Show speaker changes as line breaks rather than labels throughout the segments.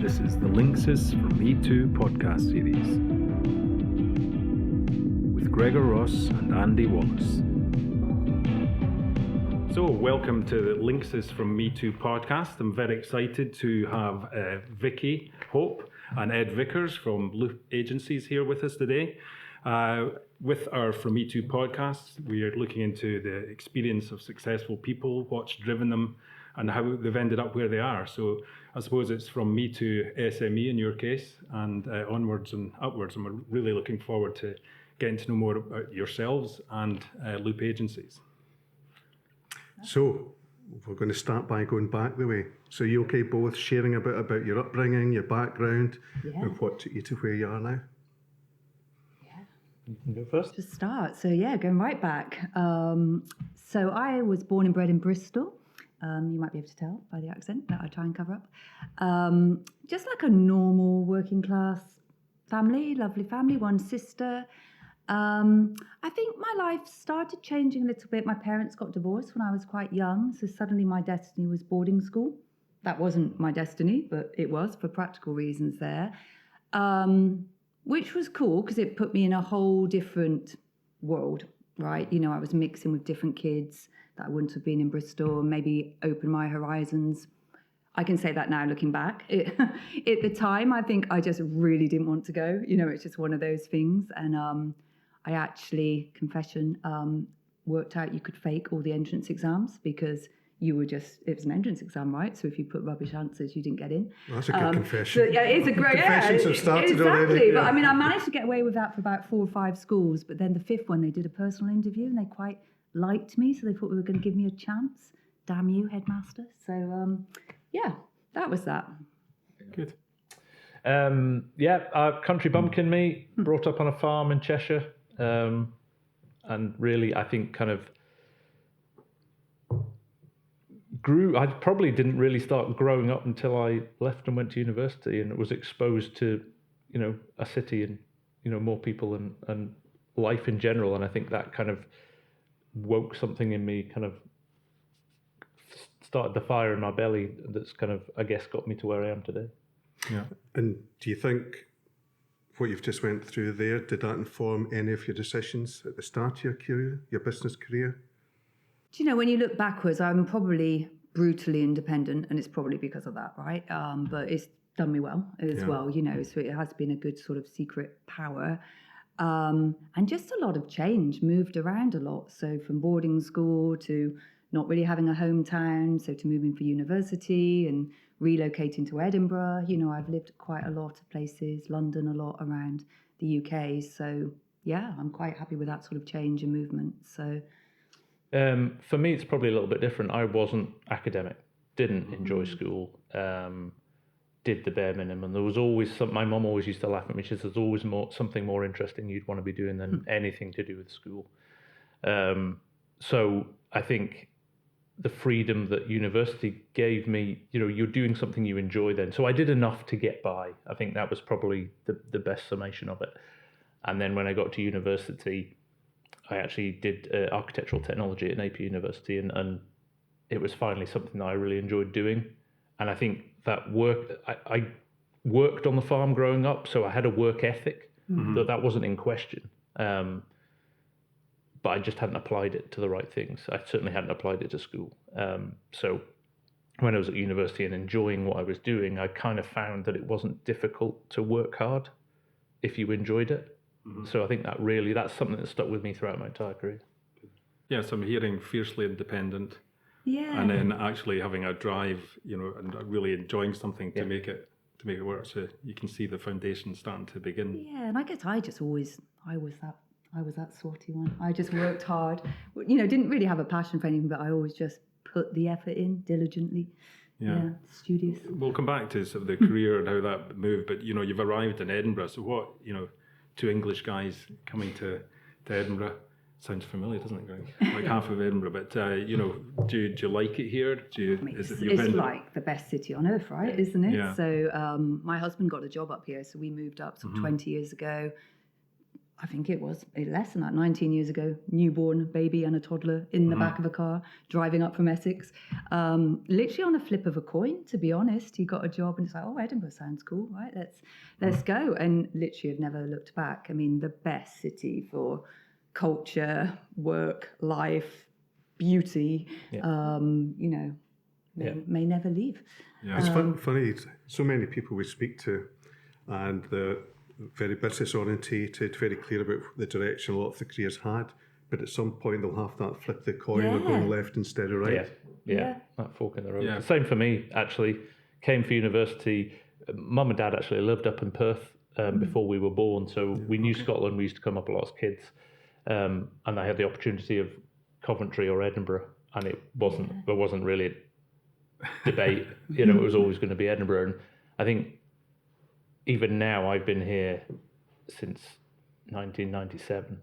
This is the Linksys from Me Too podcast series with Gregor Ross and Andy Wallace. So, welcome to the Linksys from Me Too podcast. I'm very excited to have Vicky Hope and Ed Vickers from Loop Agencies here with us today. With our From Me Too podcast, we are looking into the experience of successful people, what's driven them, and how they've ended up where they are. So I suppose it's from me to SME in your case, and onwards and upwards. And we're really looking forward to getting to know more about yourselves and Loop Agencies.
So we're going to start by going back the way. So you okay both sharing a bit about your upbringing, your background, and what took you to where you are now?
You can go first.
To start, going right back. So I was born and bred in Bristol. You might be able to tell by the accent that I try and cover up. Just like a normal working class family, lovely family, one sister. I think my life started changing a little bit. My parents got divorced when I was quite young, so suddenly my destiny was boarding school. That wasn't my destiny, but it was for practical reasons there. Which was cool because it put me in a whole different world, right? You know, I was mixing with different kids that I wouldn't have been in Bristol, and maybe open my horizons. I can say that now looking back. At the time, I think I just really didn't want to go. You know, it's just one of those things. And I actually, confession, worked out you could fake all the entrance exams because it was an entrance exam, right? So if you put rubbish answers, you didn't get in.
Well, that's a good confession.
So, yeah, it's a great
Confessions have started
exactly.
already.
But I mean, I managed to get away with that for about 4 or 5 schools. But then the 5th one, they did a personal interview and they quite liked me. So they thought they were going to give me a chance. Damn you, headmaster. So, that was that.
Good.
Country bumpkin me, brought up on a farm in Cheshire. And really, I think kind of I probably didn't really start growing up until I left and went to university and was exposed to, you know, a city and, you know, more people and life in general. And I think that kind of woke something in me, kind of started the fire in my belly that's kind of, I guess, got me to where I am today.
Yeah.
And do you think what you've just went through there, did that inform any of your decisions at the start of your career, your business career?
Do you know, when you look backwards, I'm probably brutally independent, and it's probably because of that, right? But it's done me well as well, you know, so it has been a good sort of secret power. And just a lot of change, moved around a lot. So from boarding school to not really having a hometown, so to moving for university and relocating to Edinburgh. You know, I've lived quite a lot of places, London a lot, around the UK. So, yeah, I'm quite happy with that sort of change and movement. So,
for me, it's probably a little bit different. I wasn't academic, didn't enjoy school, did the bare minimum. There was always my mum always used to laugh at me. She says, there's always something more interesting you'd want to be doing than anything to do with school. So I think the freedom that university gave me, you know, you're doing something you enjoy then. So I did enough to get by. I think that was probably the best summation of it. And then when I got to university, I actually did architectural technology at AP University, and it was finally something that I really enjoyed doing. And I think that I worked on the farm growing up, so I had a work ethic, that wasn't in question. But I just hadn't applied it to the right things. I certainly hadn't applied it to school. So when I was at university and enjoying what I was doing, I kind of found that it wasn't difficult to work hard if you enjoyed it. So I think that's something that stuck with me throughout my entire career.
Yeah, so I'm hearing fiercely independent.
yeah.
And then actually having a drive, you know, and really enjoying something to make it work. So you can see the foundation starting to begin.
Yeah, and I guess I was that sorty one. I just worked hard. You know, didn't really have a passion for anything, but I always just put the effort in diligently. Yeah, studious.
We'll come back to sort of the career and how that moved, but, you know, you've arrived in Edinburgh. So what, you know, 2 English guys coming to Edinburgh. Sounds familiar, doesn't it, Greg? Like half of Edinburgh, but, you know, do you like it here?
It's like the best city on earth, right? Isn't it?
Yeah.
So my husband got a job up here, so we moved up 20 years ago. I think it was less than that, 19 years ago, newborn baby and a toddler in the back of a car, driving up from Essex. Literally on a flip of a coin, to be honest. He got a job and it's like, oh, Edinburgh sounds cool, right? Let's go. And literally have never looked back. I mean, the best city for culture, work, life, beauty, may never leave.
Yeah.
It's funny, so many people we speak to, and they're very business orientated, very clear about the direction a lot of the careers had, but at some point they'll have that flip the coin, or going left instead of right.
Yeah, that fork in the road.
Yeah.
Same for me, actually. Came for university. Mum and Dad actually lived up in Perth before we were born, so we knew Scotland. We used to come up a lot as kids, and I had the opportunity of Coventry or Edinburgh, and there wasn't really a debate. It was always going to be Edinburgh. And I think even now, I've been here since 1997,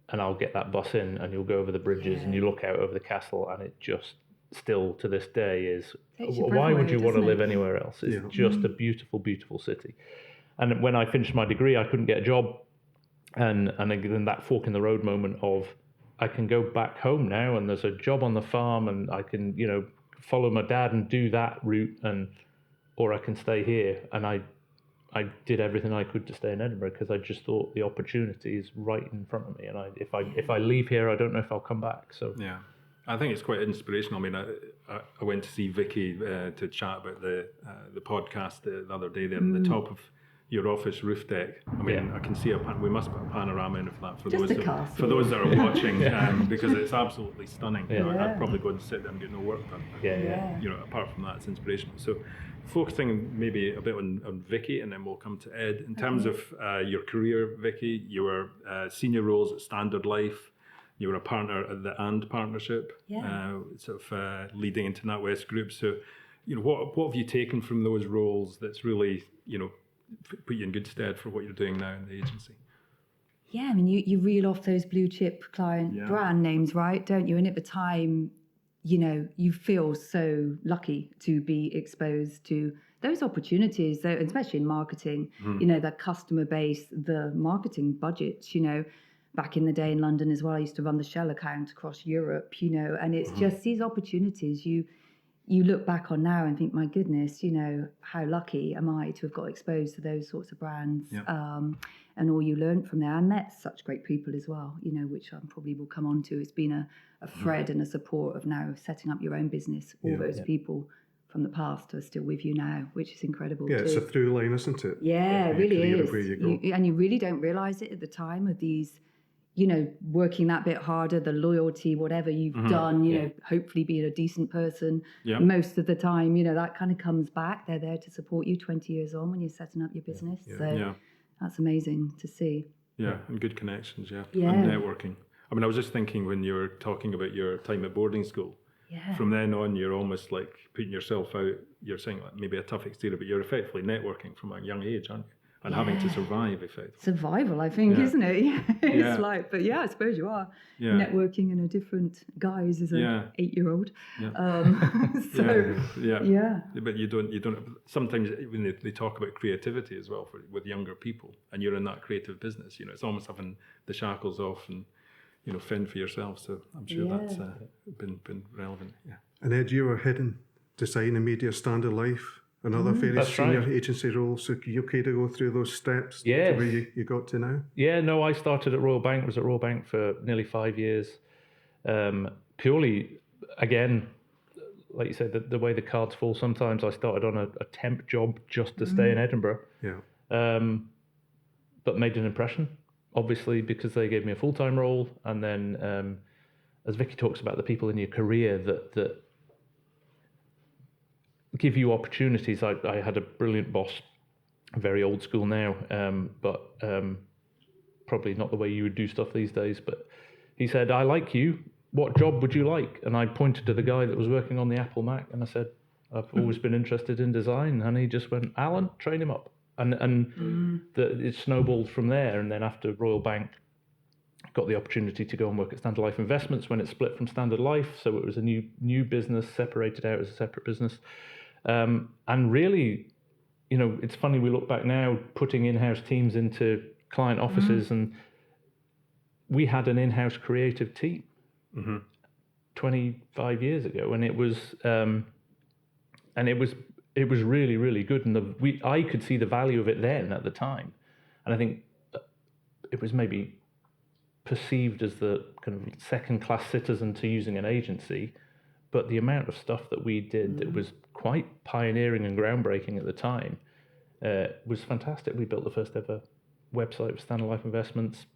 and I'll get that bus in, and you'll go over the bridges, and you look out over the castle, and it just still to this day is, why would you want to live anywhere else? It's just a beautiful, beautiful city. And when I finished my degree, I couldn't get a job, and then that fork in the road moment of, I can go back home now, and there's a job on the farm, and I can follow my dad and do that route, or I can stay here. And I did everything I could to stay in Edinburgh, because I just thought the opportunity is right in front of me, and if I leave here, I don't know if I'll come back. So
yeah, I think it's quite inspirational. I mean, I went to see Vicky to chat about the podcast the other day there on the top of your office roof deck. I mean, I can see we must put a panorama in of that for those that are watching, because it's absolutely stunning. I'd probably go and sit there and get no work done. Apart from that, it's inspirational. So focusing maybe a bit on Vicky, and then we'll come to Ed. In terms of your career, Vicky, you were senior roles at Standard Life. You were a partner at the And Partnership, leading into NatWest Group. So, what have you taken from those roles that's really, put you in good stead for what you're doing now in the agency?
Yeah, I mean, you reel off those blue chip client brand names, right? Don't you? And at the time, you feel so lucky to be exposed to those opportunities, especially in marketing, the customer base, the marketing budgets, back in the day in London as well, I used to run the Shell account across Europe, and it's just these opportunities you look back on now and think, my goodness, how lucky am I to have got exposed to those sorts of brands, and all you learned from there. I met such great people as well, which I probably will come on to. It's been a thread and a support of now setting up your own business. All those people from the past are still with you now, which is incredible.
Yeah, it's a through line, isn't it?
Yeah, it really is.
Where you go.
And you really don't realise it at the time of these, working that bit harder, the loyalty, whatever you've done, hopefully being a decent person most of the time, that kind of comes back. They're there to support you 20 years on when you're setting up your business. So that's amazing to see.
Yeah, and good connections, and networking. I mean, I was just thinking when you were talking about your time at boarding school, from then on, you're almost like putting yourself out. You're saying like maybe a tough exterior, but you're effectively networking from a young age, aren't you? And having to survive, effectively.
Survival, I think, isn't it? It's like, but I suppose you are networking in a different guise as an 8-year-old.
But you don't. Sometimes when they talk about creativity as well with younger people, and you're in that creative business, it's almost having the shackles off and fend for yourself. So I'm sure that's been relevant. Yeah.
And Ed, you were heading design and media, Standard Life, another very senior agency role. So are you okay to go through those steps to where you got to now?
Yeah, no, I started at Royal Bank, was at Royal Bank for nearly 5 years. Purely, again, like you said, the way the cards fall, sometimes I started on a temp job just to stay in Edinburgh. But made an impression, obviously, because they gave me a full-time role. And then, as Vicky talks about, the people in your career that give you opportunities. I had a brilliant boss, very old school now, but probably not the way you would do stuff these days. But he said, I like you. What job would you like? And I pointed to the guy that was working on the Apple Mac, and I said, I've always been interested in design. And he just went, Alan, train him up. And it snowballed from there. And then after Royal Bank, got the opportunity to go and work at Standard Life Investments when it split from Standard Life. So it was a new business, separated out as a separate business. And really, it's funny, we look back now, putting in-house teams into client offices, and we had an in-house creative team 25 years ago, and it was really, really good, and I could see the value of it then at the time, and I think it was maybe perceived as the kind of second-class citizen to using an agency, but the amount of stuff that we did that was quite pioneering and groundbreaking at the time was fantastic. We built the first ever website for Standard Life Investments.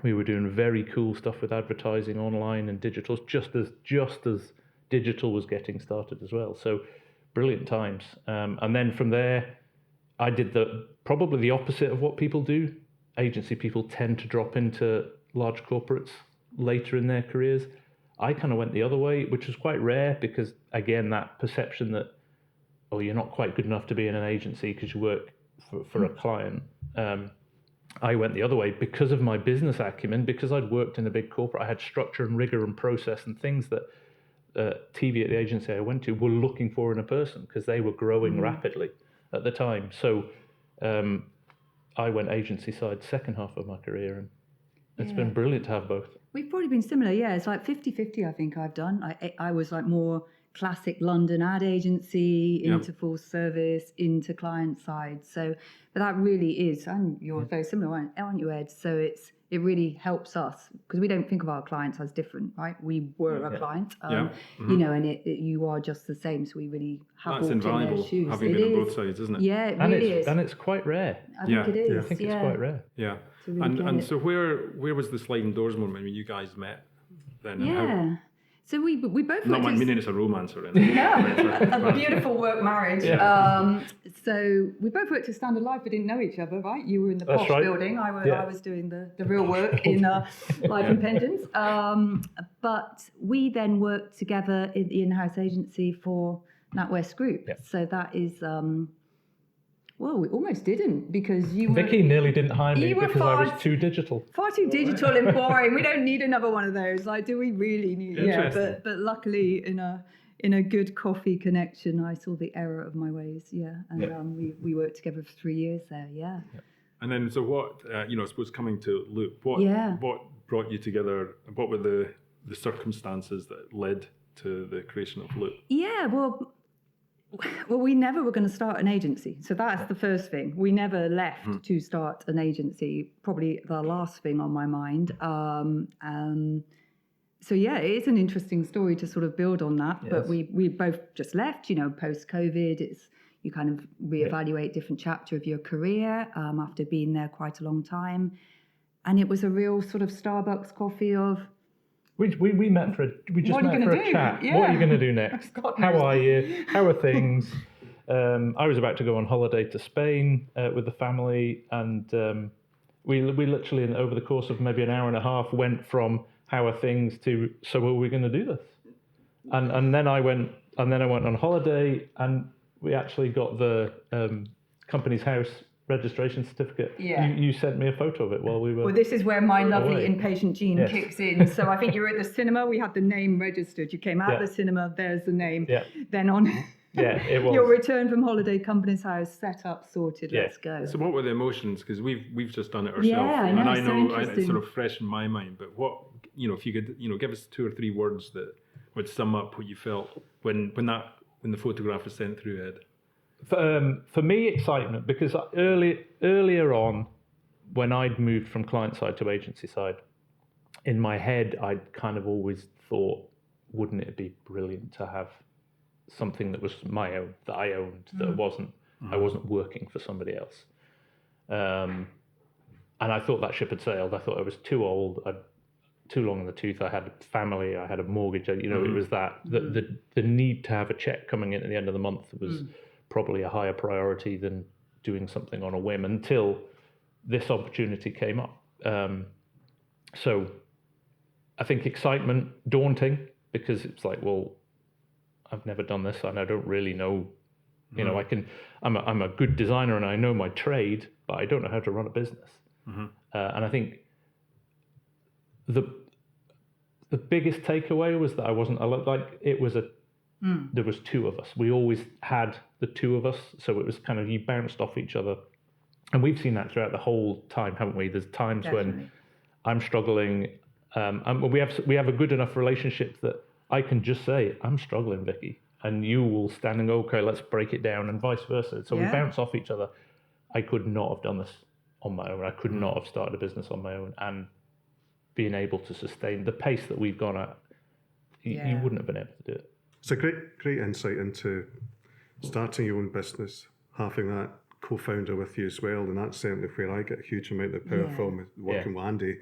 We were doing very cool stuff with advertising online and digital, just as digital was getting started as well. So brilliant times. And then from there, I did probably the opposite of what people do. Agency people tend to drop into large corporates later in their careers. I kind of went the other way, which was quite rare because, again, that perception that, oh, you're not quite good enough to be in an agency because you work for a client. I went the other way because of my business acumen, because I'd worked in a big corporate. I had structure and rigor and process and things that TV at the agency I went to were looking for in a person because they were growing rapidly at the time. So I went agency side second half of my career, and it's been brilliant to have both.
We've probably been similar, yeah. It's like 50-50 I think I've done. I was like more classic London ad agency, into full service, into client side. So, but that really is, and you're very similar, aren't you, Ed? So it really helps us because we don't think of our clients as different, right? We were a client, you know, and you are just the same. So we really have
That's invaluable, having been on both sides, isn't it?
Yeah, it really is.
And it's quite rare.
I think it is.
I think it's quite rare.
Yeah.
Really
And so where was the sliding doors moment when you guys met then? And how,
so we both
not
worked
meaning it's a romance or anything.
a beautiful work marriage. So we both worked at Standard Life. We didn't know each other, right? You were in the posh building. I was doing the real work in Life and Pensions. But we then worked together in the in-house agency for NatWest Group. Yeah. So that is... well, we almost didn't because
Vicky nearly didn't hire me because I was too digital.
Far too digital and boring. We don't need another one of those. Like, do we really need? Yeah, but luckily in a good coffee connection, I saw the error of my ways. Yeah, and we worked together for 3 years there. Yeah.
And then, so what? I suppose coming to Loop, what brought you together? What were the circumstances that led to the creation of Loop?
Yeah, well, we never were going to start an agency. So that's the first thing. We never left to start an agency, probably the last thing on my mind. So, yeah, it is an interesting story to sort of build on that. Yes. But we both just left, post-COVID. You kind of reevaluate different chapter of your career after being there quite a long time. And it was a real sort of Starbucks coffee of...
We met for a chat. Yeah. What are you going to do next? How are you? How are things? I was about to go on holiday to Spain with the family, and we literally, over the course of maybe an hour and a half, went from how are things to so are we going to do this? And then I went on holiday, and we actually got the company's house registration certificate. Yeah. You sent me a photo of it while we were...
Well, this is where my lovely impatient gene kicks in. So I think you were at the cinema. We had the name registered. You came out of the cinema. There's the name. Yeah. Then on...
it was.
Your return from holiday, company's house, set up, sorted, let's go.
So what were the emotions? Because we've just done it ourselves.
Yeah,
and I know it's sort of fresh in my mind. But what, if you could, give us 2 or 3 words that would sum up what you felt when the photograph was sent through, Ed.
For me, excitement, because earlier on, when I'd moved from client side to agency side, in my head, I'd kind of always thought, wouldn't it be brilliant to have something that was my own, that I owned, that I wasn't working for somebody else. And I thought that ship had sailed. I thought I was too old, too long in the tooth. I had a family, I had a mortgage. It was that the need to have a check coming in at the end of the month was probably a higher priority than doing something on a whim until this opportunity came up. So I think excitement, daunting, because it's like, well, I've never done this and I don't really know, I'm a good designer and I know my trade, but I don't know how to run a business. And I think the biggest takeaway was that I wasn't, it was there was 2 of us. We always had the 2 of us. So it was kind of, you bounced off each other And we've seen that throughout the whole time, haven't we? There's times when
Definitely.
I'm struggling, and we have a good enough relationship that I can just say, I'm struggling, Vicky, and you will stand and go, okay, let's break it down, and vice versa. So we
Yeah.
bounce off each other. I could not have done this on my own. I could not have started a business on my own, and being able to sustain the pace that we've gone at, you wouldn't have been able to do it.
It's a great insight into starting your own business, having that co-founder with you as well, and that's certainly where I get a huge amount of power from, working with Andy.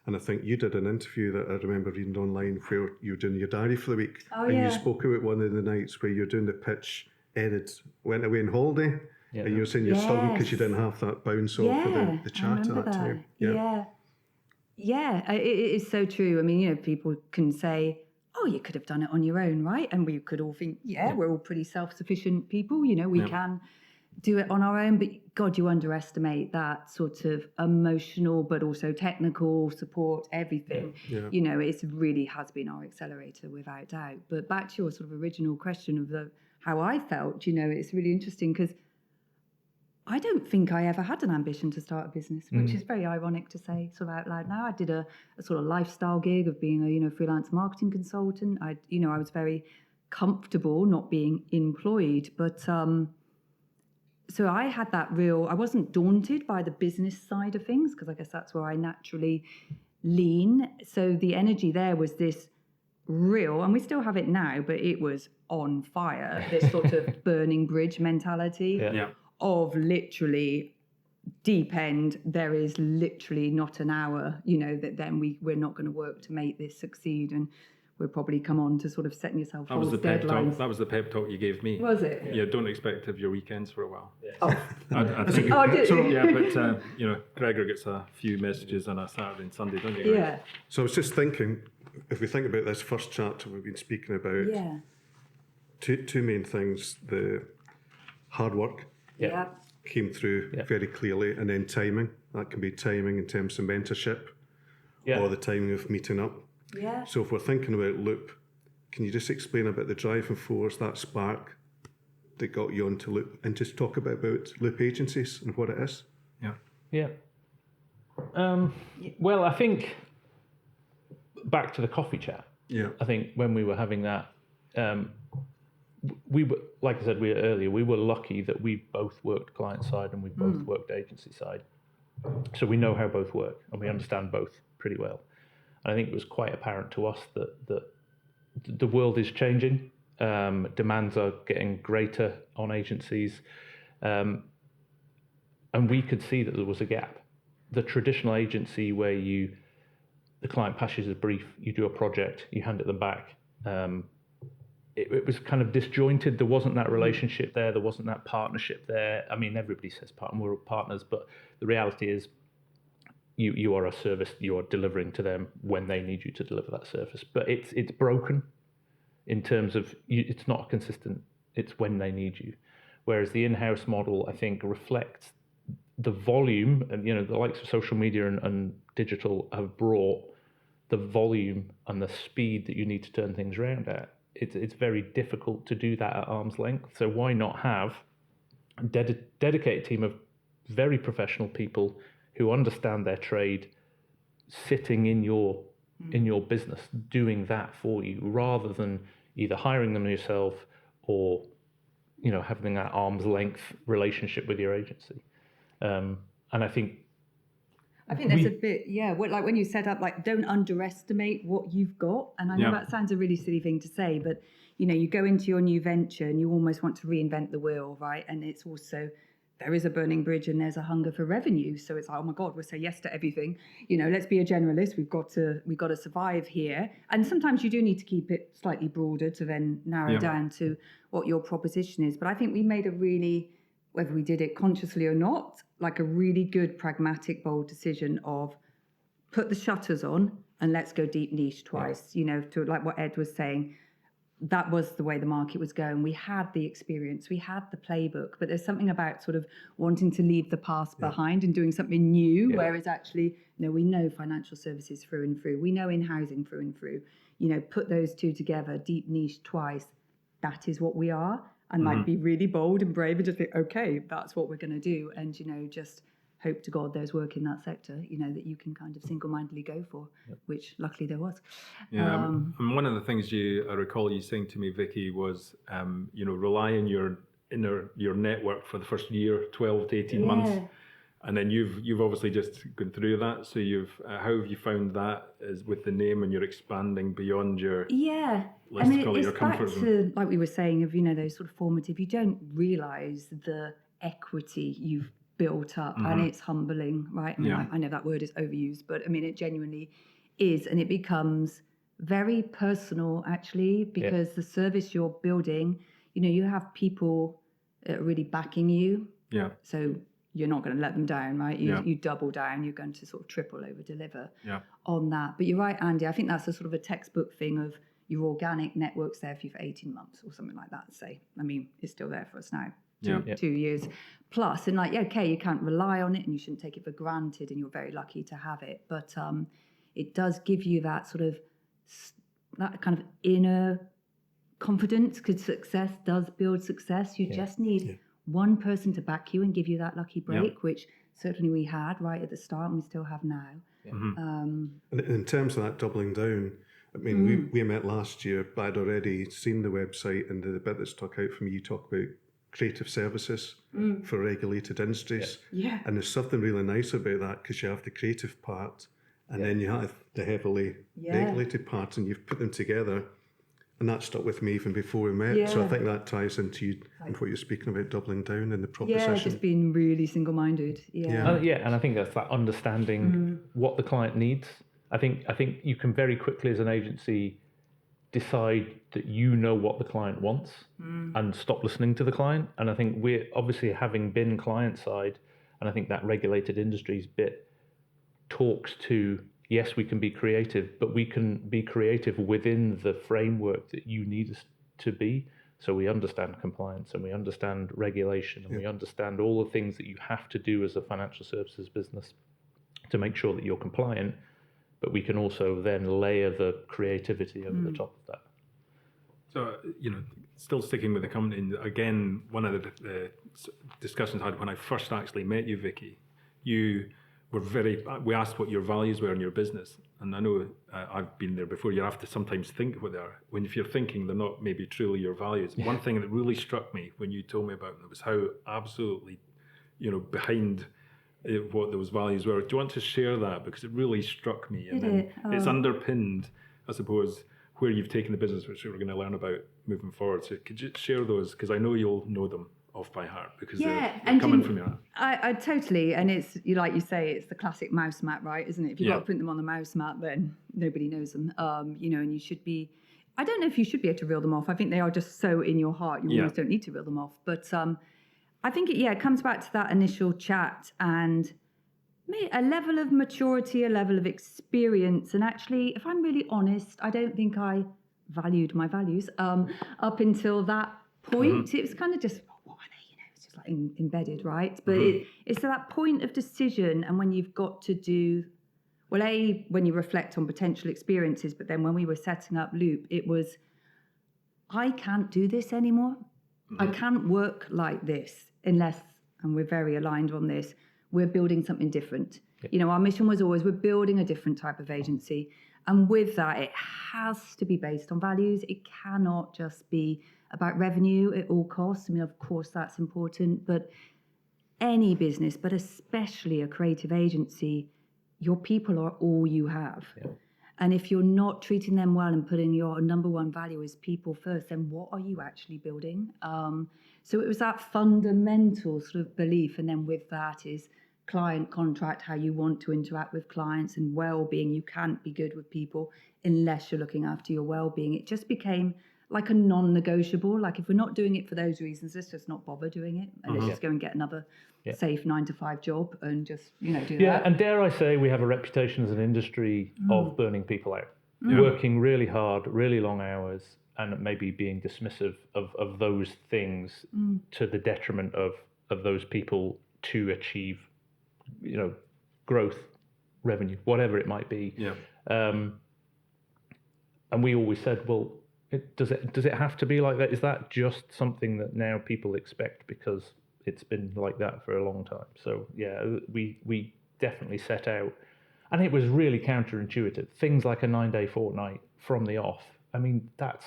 And I think you did an interview that I remember reading online where you were doing your diary for the week, and you spoke about one of the nights where you're doing the pitch. Ed had went away on holiday, and you were saying you're struggling because you didn't have that bounce off of the chat at that time.
Yeah, it is so true. I mean, you know, people can say, oh, you could have done it on your own, right? And we could all think, we're all pretty self-sufficient people, you know, we can do it on our own. But God, you underestimate that sort of emotional, but also technical support, everything. You know, it really has been our accelerator without doubt. But back to your sort of original question of how I felt, you know, it's really interesting because I don't think I ever had an ambition to start a business, which is very ironic to say sort of out loud now. I did a sort of lifestyle gig of being a, freelance marketing consultant. I was very comfortable not being employed, but so I had that I wasn't daunted by the business side of things because I guess that's where I naturally lean. So the energy there was this real, and we still have it now, but it was on fire, this sort of burning bridge mentality. Of literally deep end, there is literally not an hour, that then we're not going to work to make this succeed, and we'll probably come on to sort of setting yourself
false deadlines. That was the pep talk you gave me.
Was it?
Yeah, don't expect to have your weekends for a while.
Oh,
I think.
Oh, did you?
Yeah, but Gregor gets a few messages on a Saturday and Sunday, don't you guys?
Yeah.
So I was just thinking, if we think about this first chapter we've been speaking about, two main things: the hard work. Came through very clearly, and then timing. That can be timing in terms of mentorship or the timing of meeting up. So if we're thinking about Loop, can you just explain about the driving force, that spark that got you onto Loop, and just talk about Loop agencies and what it is?
Well, I think back to the coffee chat. I think when we were having that, we were, like I said earlier, we were lucky that we both worked client side and we both worked agency side. So we know how both work and we understand both pretty well. And I think it was quite apparent to us that the world is changing. Demands are getting greater on agencies. And we could see that there was a gap. The traditional agency where the client passes a brief, you do a project, you hand it them back. It was kind of disjointed. There wasn't that relationship there. There wasn't that partnership there. I mean, everybody says we're all partners, but the reality is you are a service. You are delivering to them when they need you to deliver that service. But it's broken in terms of it's not consistent. It's when they need you. Whereas the in-house model, I think, reflects the volume, and the likes of social media and digital have brought the volume and the speed that you need to turn things around at. It's very difficult to do that at arm's length. So why not have a dedicated team of very professional people who understand their trade sitting in your business doing that for you, rather than either hiring them yourself or having that arm's length relationship with your agency. And I think there's a bit, like when you set up, like, don't underestimate what you've got. And I know that sounds a really silly thing to say, but, you go into your new venture and you almost want to reinvent the wheel, right? And it's also, there is a burning bridge and there's a hunger for revenue. So it's like, oh my God, we'll say yes to everything. Let's be a generalist. We've got to survive here. And sometimes you do need to keep it slightly broader to then narrow down to what your proposition is. But I think we made a really, whether we did it consciously or not, like a really good, pragmatic, bold decision of put the shutters on and let's go deep niche twice, to like what Ed was saying. That was the way the market was going. We had the experience, we had the playbook, but there's something about sort of wanting to leave the past behind and doing something new, whereas actually, we know financial services through and through. We know in housing through and through. Put those two together, deep niche twice. That is what we are.
and like be really bold and brave and just be, okay, that's what we're going to do. And, just hope to God there's work in that sector, that you can kind of single-mindedly go for, which luckily there was.
Yeah, and one of the things I recall you saying to me, Vicky, was, rely on your network for the first year, 12 to 18 months. And then you've obviously just gone through that. So how have you found that as with the name, and you're expanding beyond your let's call it your comfort zone?
To, like we were saying, of those sort of formative. You don't realise the equity you've built up, and it's humbling, right? I know that word is overused, but it genuinely is, and it becomes very personal actually, because the service you're building, you have people that are really backing you. Yeah. So you're not going to let them down, right? You double down, you're going to sort of triple over deliver on that. But you're right, Andy, I think that's a sort of a textbook thing of your organic network's there for you for 18 months or something like that, say. It's still there for us now, 2 years plus. And you can't rely on it, and you shouldn't take it for granted, and you're very lucky to have it. But it does give you that sort of, that kind of inner confidence, because success does build success. You just need one person to back you and give you that lucky break, which certainly we had right at the start, and we still have now.
And in terms of that doubling down, we met last year, but I'd already seen the website, and the bit that stuck out for me, you talk about creative services for regulated industries. And there's something really nice about that, because you have the creative part, and then you have the heavily regulated part, and you've put them together. And that stuck with me even before we met. So I think that ties into you and what you're speaking about, doubling down in the proposition.
Yeah, just being really single-minded.
And I think that's that understanding what the client needs. I think you can very quickly as an agency decide that you know what the client wants and stop listening to the client. And I think we're obviously, having been client side, and I think that regulated industries bit talks to, yes, we can be creative, but we can be creative within the framework that you need us to be. So we understand compliance, and we understand regulation, and we understand all the things that you have to do as a financial services business to make sure that you're compliant. But we can also then layer the creativity over the top of that.
So, still sticking with the company, again, one of the discussions I had when I first actually met you, Vicky, we asked what your values were in your business. And I know I've been there before, you have to sometimes think what they are. If you're thinking they're not maybe truly your values. One thing that really struck me when you told me about them was how absolutely, behind what those values were. Do you want to share that? Because it really struck me. And it's underpinned, I suppose, where you've taken the business, which we're going to learn about moving forward. So could you share those? Because I know you'll know them off by heart, because they're coming from you.
I totally, and it's, like you say, it's the classic mouse mat, right, isn't it? If you've got to print them on the mouse mat, then nobody knows them, and you should be, I don't know if you should be able to reel them off. I think they are just so in your heart, you almost don't need to reel them off. But I think it comes back to that initial chat, and a level of maturity, a level of experience. And actually, if I'm really honest, I don't think I valued my values up until that point. It was kind of just, what are they? It's just like embedded, right? But it's that point of decision, and when you've got to do, when you reflect on potential experiences, but then when we were setting up Loop, it was, I can't do this anymore. I can't work like this unless, and we're very aligned on this, we're building something different. Our mission was always, we're building a different type of agency. And with that, it has to be based on values. It cannot just be about revenue at all costs. Of course, that's important, but any business, but especially a creative agency, your people are all you have. And if you're not treating them well and putting your number one value as people first, then what are you actually building? So it was that fundamental sort of belief. And then with that is client contract, how you want to interact with clients, and well-being. You can't be good with people unless you're looking after your well-being. It just became like a non-negotiable. Like, if we're not doing it for those reasons, let's just not bother doing it, and let's just go and get another safe 9-to-5 job and just do that.
And dare I say, we have a reputation as an industry of burning people out, working really hard, really long hours, and maybe being dismissive of those things to the detriment of those people to achieve, growth, revenue, whatever it might be. And we always said, well, Does it have to be like that? Is that just something that now people expect because it's been like that for a long time? So yeah, we definitely set out, and it was really counterintuitive. Things like a 9-day fortnight from the off. I mean, that's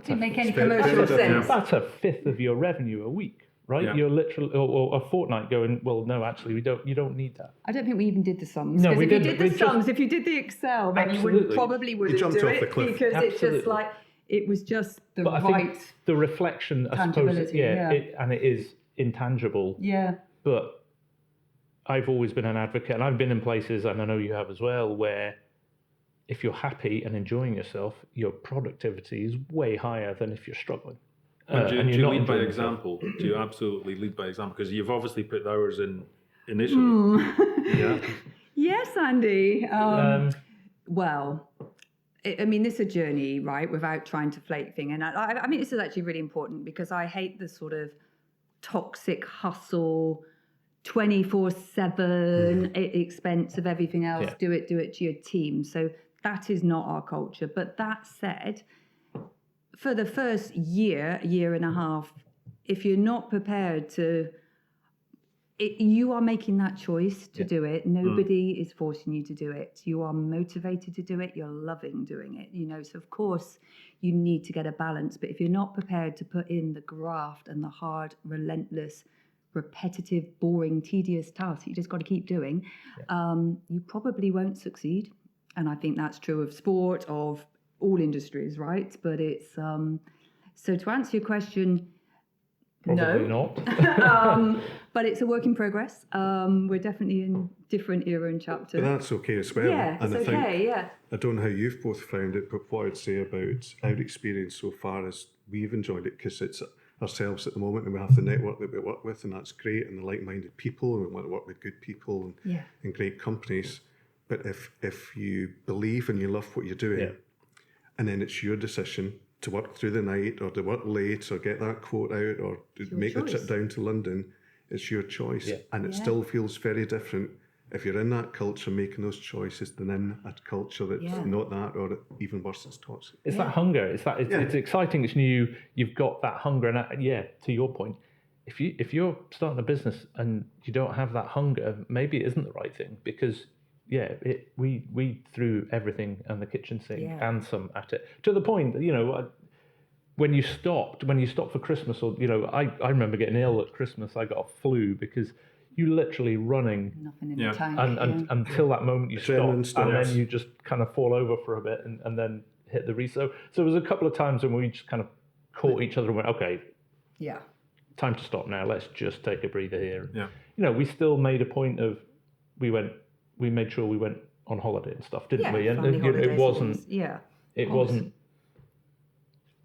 Didn't make any
very
commercial
different.
sense.
that's a fifth of your revenue a week, right?
Yeah.
You're literally or a fortnight going. Well, no, actually, you don't need that.
I don't think we even did the sums.
No,
Because
we
if you
didn't.
did the
We
sums,
just-
if you did the Excel, then you
Absolutely.
probably wouldn't
jumped
do
off the
it
cliff.
because it's
Absolutely.
just like it was just the
But I
right.
think the reflection, I suppose,
tangibility, yeah.
it is intangible.
Yeah.
But I've always been an advocate, and I've been in places, and I know you have as well, where if you're happy and enjoying yourself, your productivity is way higher than if you're struggling.
And do
and
you
you're not
lead by
enjoying yourself.
example? Do you absolutely lead by example? Because you've obviously put the hours in initially. Yeah.
Yes, Andy. Well, I mean, this is a journey, right? Without trying to flake thing, and I mean, this is actually really important because I hate the sort of toxic hustle, 24/7 at the expense of everything else.
Yeah.
Do it to your team. So that is not our culture. But that said, for the first year and a half, if you're not prepared to, you are making that choice to do it. Nobody is forcing you to do it. You are motivated to do it. You're loving doing it. So of course you need to get a balance. But if you're not prepared to put in the graft and the hard, repetitive, boring, tedious tasks you just got to keep doing, you probably won't succeed. And I think that's true of sport, of all industries, right? But it's so to answer your question,
Probably
no.
not.
But it's a work in progress. We're definitely in different era and chapter.
But that's okay as well.
Yeah,
and
it's
I think,
okay, yeah.
I don't know how you've both found it, but what I'd say about our experience so far is we've enjoyed it because it's ourselves at the moment, and we have the network that we work with, and that's great, and the like-minded people, and we want to work with good people and great companies. But if you believe and you love what you're doing, and then it's your decision to work through the night or to work late or get that quote out or to make the trip down to London, it's your choice.
Yeah.
And it still feels very different if you're in that culture making those choices than in a culture that's not that, or even worse, it's toxic.
It's that hunger. It's exciting. It's new. You've got that hunger, and to your point, if you're starting a business and you don't have that hunger, maybe it isn't the right thing because we threw everything on the kitchen sink and some at it to the point that when you stopped for Christmas, or I remember getting ill at Christmas. I got a flu because you literally running
Nothing in the tank.
and until that moment you
Adrenaline
stop, and
stops.
then you just kind of fall over for a bit and then hit the reset. So there was a couple of times when we just kind of caught each other and went, okay, time to stop now. Let's just take a breather here.
Yeah.
We still made a point of we made sure we went on holiday and stuff, didn't we? And it wasn't wasn't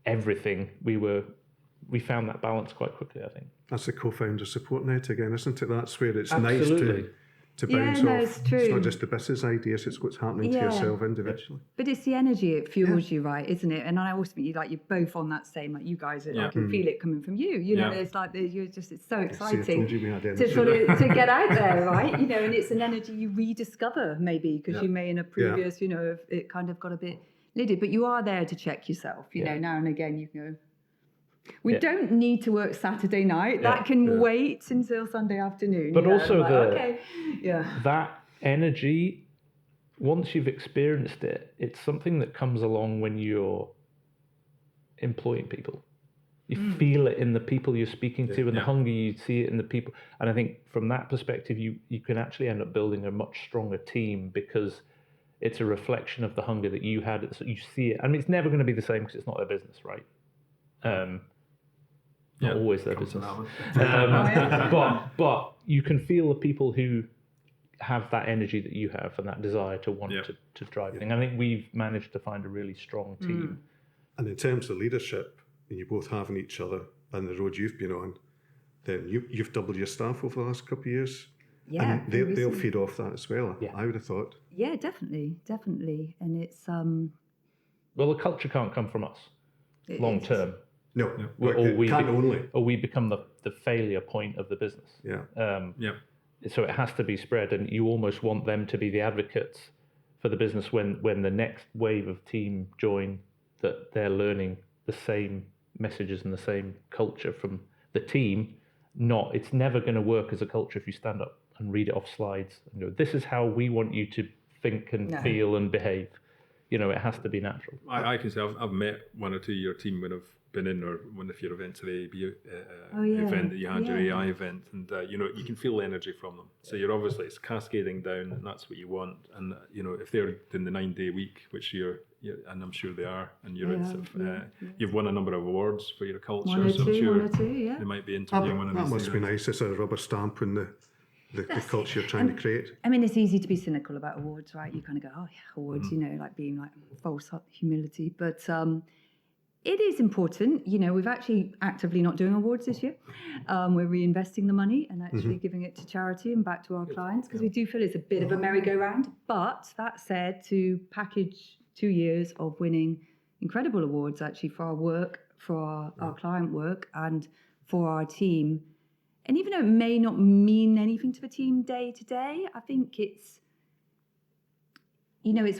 everything. We found that balance quite quickly, I think.
That's the co-founder support net again, isn't it? That's where it's
Absolutely.
nice to bounce
no,
off.
it's true.
It's not just the business ideas, it's what's happening to yourself individually.
But it's the energy, it fuels you, right, isn't it? And I also think you're both on that same, like you guys, I can feel it coming from you. It's like it's so exciting
See, I told you we had
to
energy.
sort of to get out there, right? And it's an energy you rediscover maybe because you may in a previous, have it kind of got a bit lidded, but you are there to check yourself. Now and again you go. We don't need to work Saturday night. That can wait until Sunday afternoon.
But also
that
energy, once you've experienced it, it's something that comes along when you're employing people. You feel it in the people you're speaking to, and the hunger, you see it in the people. And I think from that perspective, you can actually end up building a much stronger team because it's a reflection of the hunger that you had. You see it. I mean, it's never going to be the same because it's not their business, right? Not always their business. But you can feel the people who have that energy that you have and that desire to want to drive things. I think we've managed to find a really strong team.
And in terms of leadership, and you both having each other and the road you've been on, then you've doubled your staff over the last couple of years.
Yeah,
and they'll feed off that as well, I would have thought.
Yeah, definitely. And it's
well, the culture can't come from us long term.
No,
or we become the failure point of the business. So it has to be spread, and you almost want them to be the advocates for the business when the next wave of team join that they're learning the same messages and the same culture from the team. It's never going to work as a culture if you stand up and read it off slides and go, this is how we want you to think and feel and behave. It has to be natural.
I can say I've met one or two of your team when I've been in, or one of your events, the AB event that you had, your AI event, and you can feel the energy from them. So you're obviously, it's cascading down, and that's what you want. And if they're doing the 9-day week, which you're and I'm sure they are, and you've won a number of awards for your culture.
One or
so I'm sure
two,
they might be interviewing one of these.
That must be nice. It's a rubber stamp on the culture you're trying to create.
I mean, it's easy to be cynical about awards, right? You kind of go, oh yeah, awards, like being like false humility. But it is important. We've actually actively not doing awards this year. We're reinvesting the money and actually giving it to charity and back to our clients, because we do feel it's a bit of a merry-go-round. But that said, to package 2 years of winning incredible awards actually for our work, for our client work, and for our team. And even though it may not mean anything to the team day to day, I think it's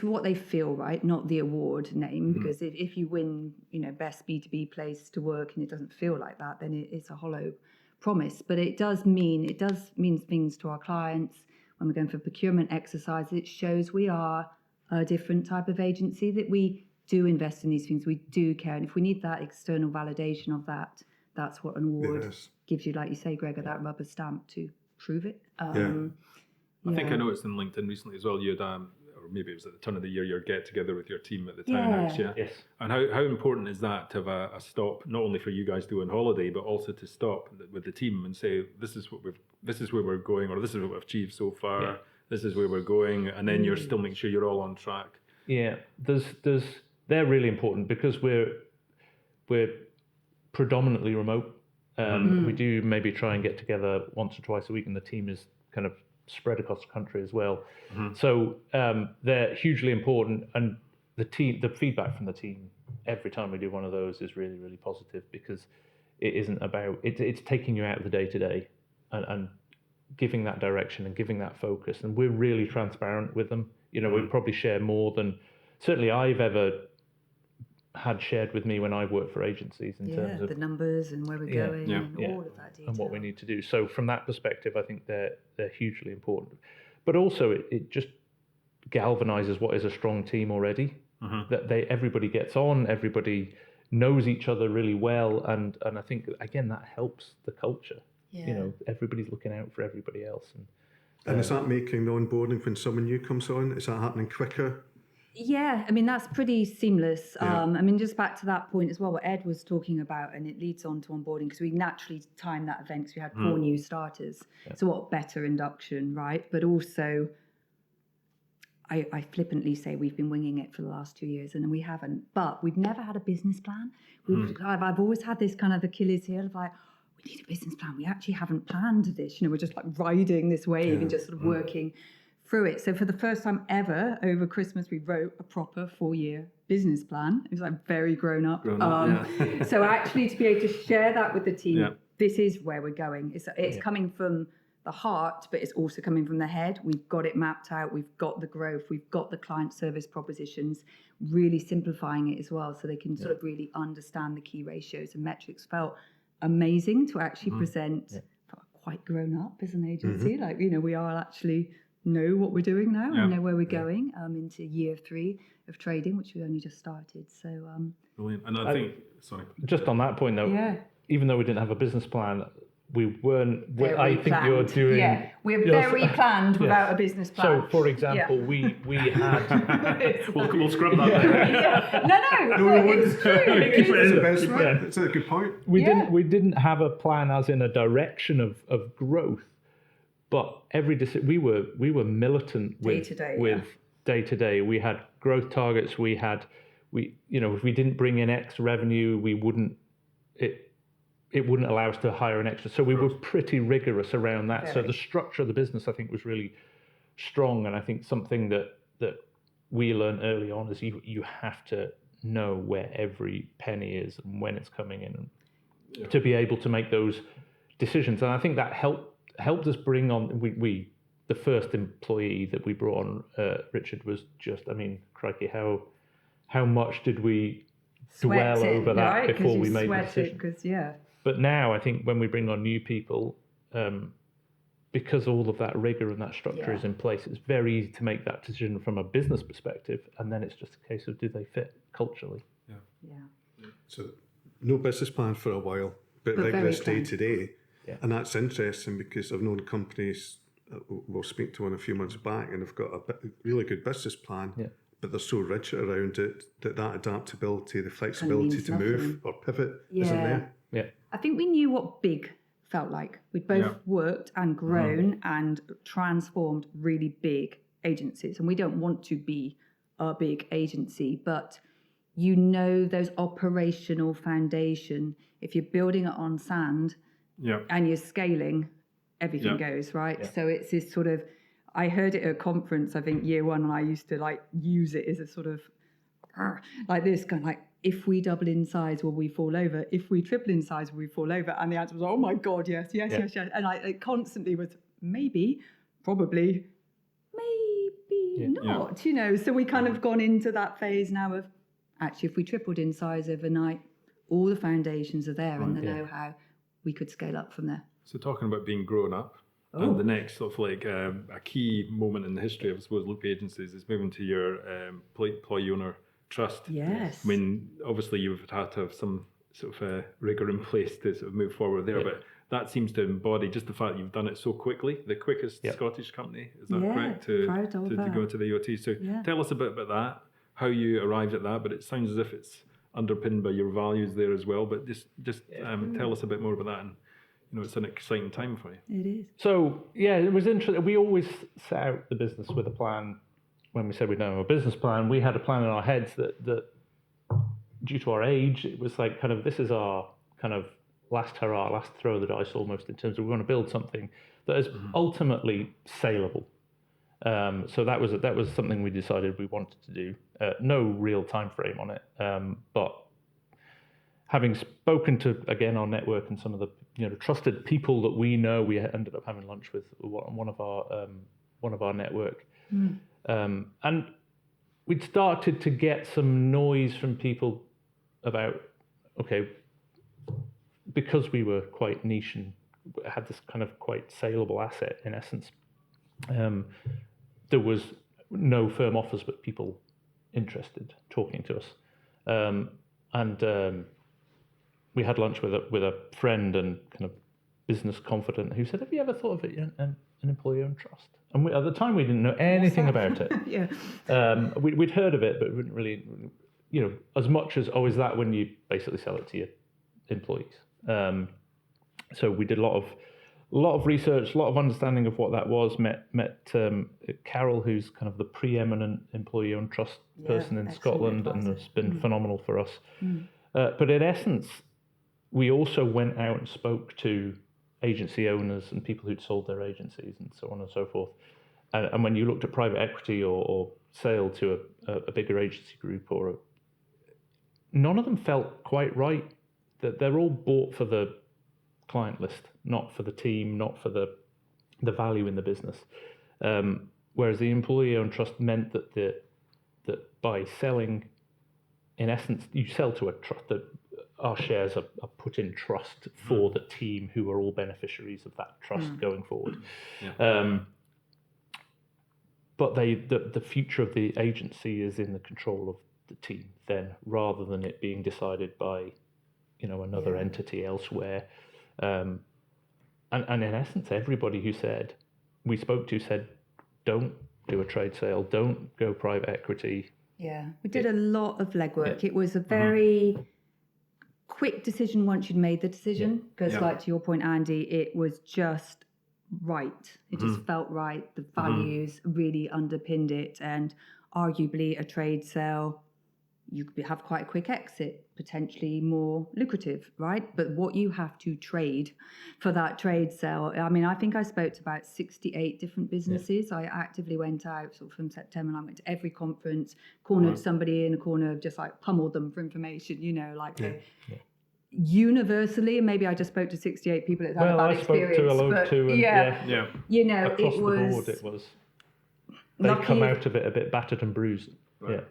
what they feel, right? Not the award name, because if you win, best B2B place to work and it doesn't feel like that, then it's a hollow promise. But it does mean things to our clients. When we're going for procurement exercises, it shows we are a different type of agency, that we do invest in these things, we do care. And if we need that external validation of that, that's what an award gives you, like you say, Gregor, that rubber stamp to prove it.
I think I noticed in LinkedIn recently as well, you had, or maybe it was at the turn of the year, your get together with your team at the townhouse.
Yes.
And how important is that to have a stop, not only for you guys to go on holiday, but also to stop with the team and say, this is where we're going, or this is what we've achieved so far. Yeah. This is where we're going, and then you're still making sure you're all on track.
Yeah, they're really important, because we're predominantly remote. We do maybe try and get together once or twice a week, and the team is kind of spread across the country as well. So they're hugely important, and the feedback from the team every time we do one of those is really, really positive, because it isn't about it's taking you out of the day to day and giving that direction and giving that focus. And we're really transparent with them. We probably share more than certainly I've ever had shared with me when I've worked for agencies in terms of
the numbers and where we're going and all of that detail.
And what we need to do. So from that perspective, I think they're hugely important. But also it just galvanizes what is a strong team already. That everybody gets on, everybody knows each other really well, and I think again that helps the culture. Everybody's looking out for everybody else.
And is that making the onboarding when someone new comes on? Is that happening quicker?
Yeah, I mean, that's pretty seamless. I mean, just back to that point as well, what Ed was talking about, and it leads on to onboarding, because we naturally timed that event, because we had 4 new starters. So what better induction, right? But also, I flippantly say we've been winging it for the last 2 years, and we haven't. But we've never had a business plan. I've always had this kind of Achilles heel of like, we need a business plan. We actually haven't planned this. We're just like riding this wave and just sort of working through it. So for the first time ever over Christmas, we wrote a proper 4-year business plan. It was like very grown up. So actually to be able to share that with the team, this is where we're going. It's coming from the heart, but it's also coming from the head. We've got it mapped out. We've got the growth. We've got the client service propositions, really simplifying it as well, so they can sort of really understand the key ratios and metrics. Felt amazing to actually present. Quite grown up as an agency. Like, we are actually know what we're doing now and know where we're going into year 3 of trading, which we only just started. So
brilliant. And I think
just on that point though, even though we didn't have a business plan, we weren't. I think
planned.
You're doing.
Yeah, we're very planned without a business plan.
So, for example, we had.
we'll scrub that.
No, it's true.
It's a good point.
We didn't have a plan as in a direction of growth, but we were militant with day to day. We had growth targets. If we didn't bring in X revenue, we wouldn't. It wouldn't allow us to hire an extra. So we were pretty rigorous around that. So the structure of the business, I think, was really strong. And I think something that we learned early on is you have to know where every penny is and when it's coming in, and to be able to make those decisions. And I think that helped us bring on, the first employee that we brought on, Richard, was just, I mean, crikey, how much did we dwell
Sweat it,
over that
right?
before we
you
made the
sweat
decision.
Because yeah.
But now I think when we bring on new people, because all of that rigor and that structure is in place, it's very easy to make that decision from a business perspective, and then it's just a case of do they fit culturally.
Yeah.
So no business plan for a while, but
very
rigorous day
clean.
to day.
Yeah.
And that's interesting because I've known companies, we'll speak to one a few months back, and they've got a really good business plan, but they're so rigid around it that adaptability, the flexibility to move or pivot isn't there.
Yeah.
I think we knew what big felt like. We'd both worked and grown and transformed really big agencies. And we don't want to be a big agency, but you know those operational foundation, if you're building it on sand and you're scaling, everything goes, right? Yeah. So it's this sort of, I heard it at a conference, I think year one, and I used to like use it as a sort of, like this, kind of like, if we double in size, will we fall over? If we triple in size, will we fall over? And the answer was, oh my God, yes. And it constantly was maybe, probably, maybe not, you know. So we kind of gone into that phase now of, actually, if we tripled in size overnight, all the foundations are there and the know-how, we could scale up from there.
So talking about being grown up, and the next sort of like a key moment in the history of, I suppose, Loop agencies is moving to your employee owner trust.
Yes.
I mean, obviously you've had to have some sort of rigor in place to sort of move forward there, but that seems to embody just the fact that you've done it so quickly, the quickest Scottish company, is that correct, to go into the EOT. So tell us a bit about that, how you arrived at that, but it sounds as if it's underpinned by your values there as well, but just tell us a bit more about that. And you know, it's an exciting time for you.
It is.
So it was interesting. We always set out the business with a plan. When we said we don't have a business plan, we had a plan in our heads that due to our age, it was like kind of, this is our kind of last hurrah, last throw of the dice almost, in terms of we want to build something that is ultimately saleable. So that was something we decided we wanted to do. No real time frame on it, but having spoken to, again, our network and some of the trusted people that we know, we ended up having lunch with one of our network. And we'd started to get some noise from people about, okay, because we were quite niche and had this kind of quite saleable asset in essence, there was no firm offers, but people interested talking to us. We had lunch with a friend and kind of business confidant who said, have you ever thought of it, an employee-owned trust? And at the time, we didn't know anything about it. We'd heard of it, but we didn't really, as much as, is that when you basically sell it to your employees? So we did a lot of research, a lot of understanding of what that was. Met Carol, who's kind of the preeminent employee-owned trust person in Scotland, and has been phenomenal for us. But in essence, we also went out and spoke to agency owners and people who'd sold their agencies and so on and so forth. And when you looked at private equity or sale to a bigger agency group, none of them felt quite right. That they're all bought for the client list, not for the team, not for the value in the business. Whereas the employee-owned trust meant that by selling, in essence, you sell to a trust, that our shares are put in trust for the team who are all beneficiaries of that trust going forward. But the future of the agency is in the control of the team then, rather than it being decided by another entity elsewhere. And in essence, everybody who we spoke to said, don't do a trade sale, don't go private equity.
Yeah, we did a lot of legwork. It was a very quick decision once you'd made the decision, because like to your point, Andy, it was just right. It just felt right. The values really underpinned it, and arguably a trade sale, you could have quite a quick exit, potentially more lucrative, right? But what you have to trade for that trade sale, I mean, I think I spoke to about 68 different businesses. I actively went out sort of from September, and I went to every conference, cornered somebody in a corner, just like pummeled them for information, universally, and maybe I just spoke to 68 people that had a bad experience.
Well, I spoke to a load too, and
across
the board, it was, they come out of it a bit battered and bruised.
Right.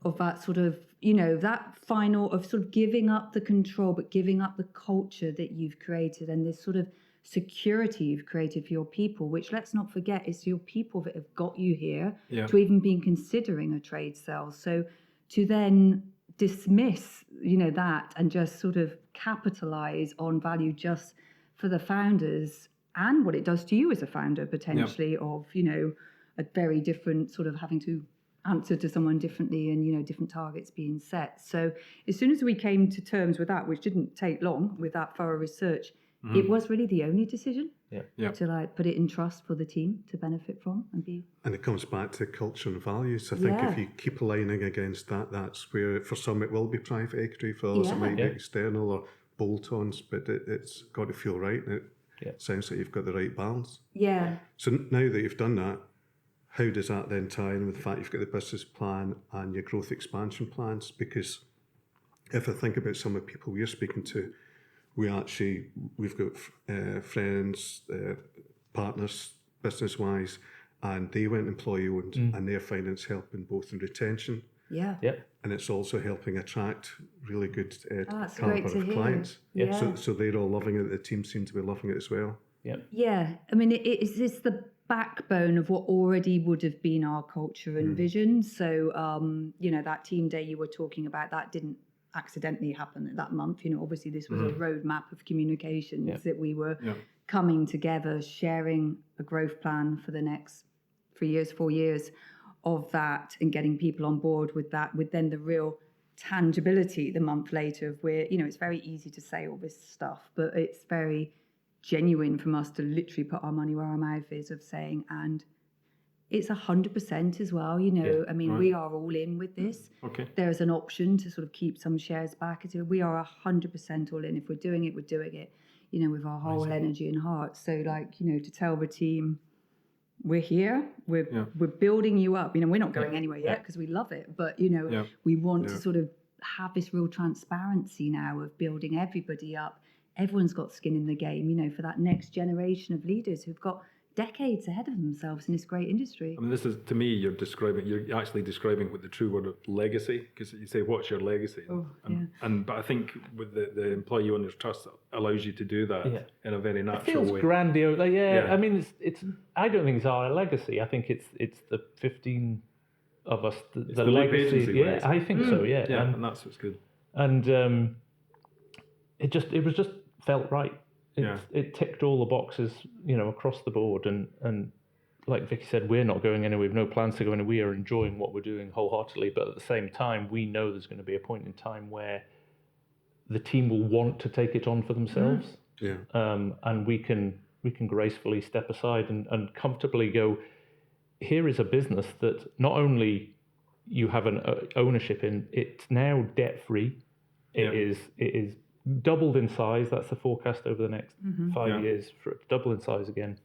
of that sort of, that final of sort of giving up the control, but giving up the culture that you've created and this sort of security you've created for your people, which, let's not forget, is your people that have got you here to even be considering a trade sale. So to then dismiss, that and just sort of capitalize on value just for the founders and what it does to you as a founder potentially of, a very different sort of having to answer to someone differently and, different targets being set. So as soon as we came to terms with that, which didn't take long with that thorough research, it was really the only decision to put it in trust for the team to benefit from and be.
And it comes back to culture and values. I think if you keep aligning against that, that's where for some it will be private equity, for others it might be external or bolt-ons, but it's got to feel right. And it sounds like you've got the right balance.
Yeah.
So now that you've done that, how does that then tie in with the fact you've got the business plan and your growth expansion plans? Because if I think about some of the people we're speaking to, we've got friends, partners, business-wise, and they went employee-owned, and they're finding it's helping both in retention, and it's also helping attract really good caliber of clients. So they're all loving it. The team seem to be loving it as well.
Yeah. I mean, it's the backbone of what already would have been our culture and vision. So, that team day you were talking about, that didn't accidentally happen that month. Obviously this was a roadmap of communications that we were coming together, sharing a growth plan for the next 3 years, 4 years of that, and getting people on board with that, with then the real tangibility the month later of where, it's very easy to say all this stuff, but it's very genuine from us to literally put our money where our mouth is of saying, and it's 100% as well, I mean, we are all in with this. There's an option to sort of keep some shares back. We are 100% all in. If we're doing it, with our whole energy and heart. So to tell the team, we're here, we're building you up. We're not going anywhere yet because we love it. But, we want to sort of have this real transparency now of building everybody up. Everyone's got skin in the game, for that next generation of leaders who've got decades ahead of themselves in this great industry.
I mean, this is, to me, you're actually describing what the true word of legacy, because you say, what's your legacy? But I think with the employee owners trust allows you to do that in a very natural way.
It feels grandiose. I mean, it's. I don't think it's our legacy. I think it's the 15 of us. The legacy.
Agency, right?
I think so. Yeah,
and that's what's good.
And it was just felt right. It ticked all the boxes, across the board. And like Vicky said, we're not going anywhere. We have no plans to go anywhere. We are enjoying what we're doing wholeheartedly. But at the same time, we know there's going to be a point in time where the team will want to take it on for themselves. And we can gracefully step aside and comfortably go, here is a business that not only you have an ownership in, it's now debt-free. It is doubled in size. That's the forecast over the next 5 years for it to double in size again.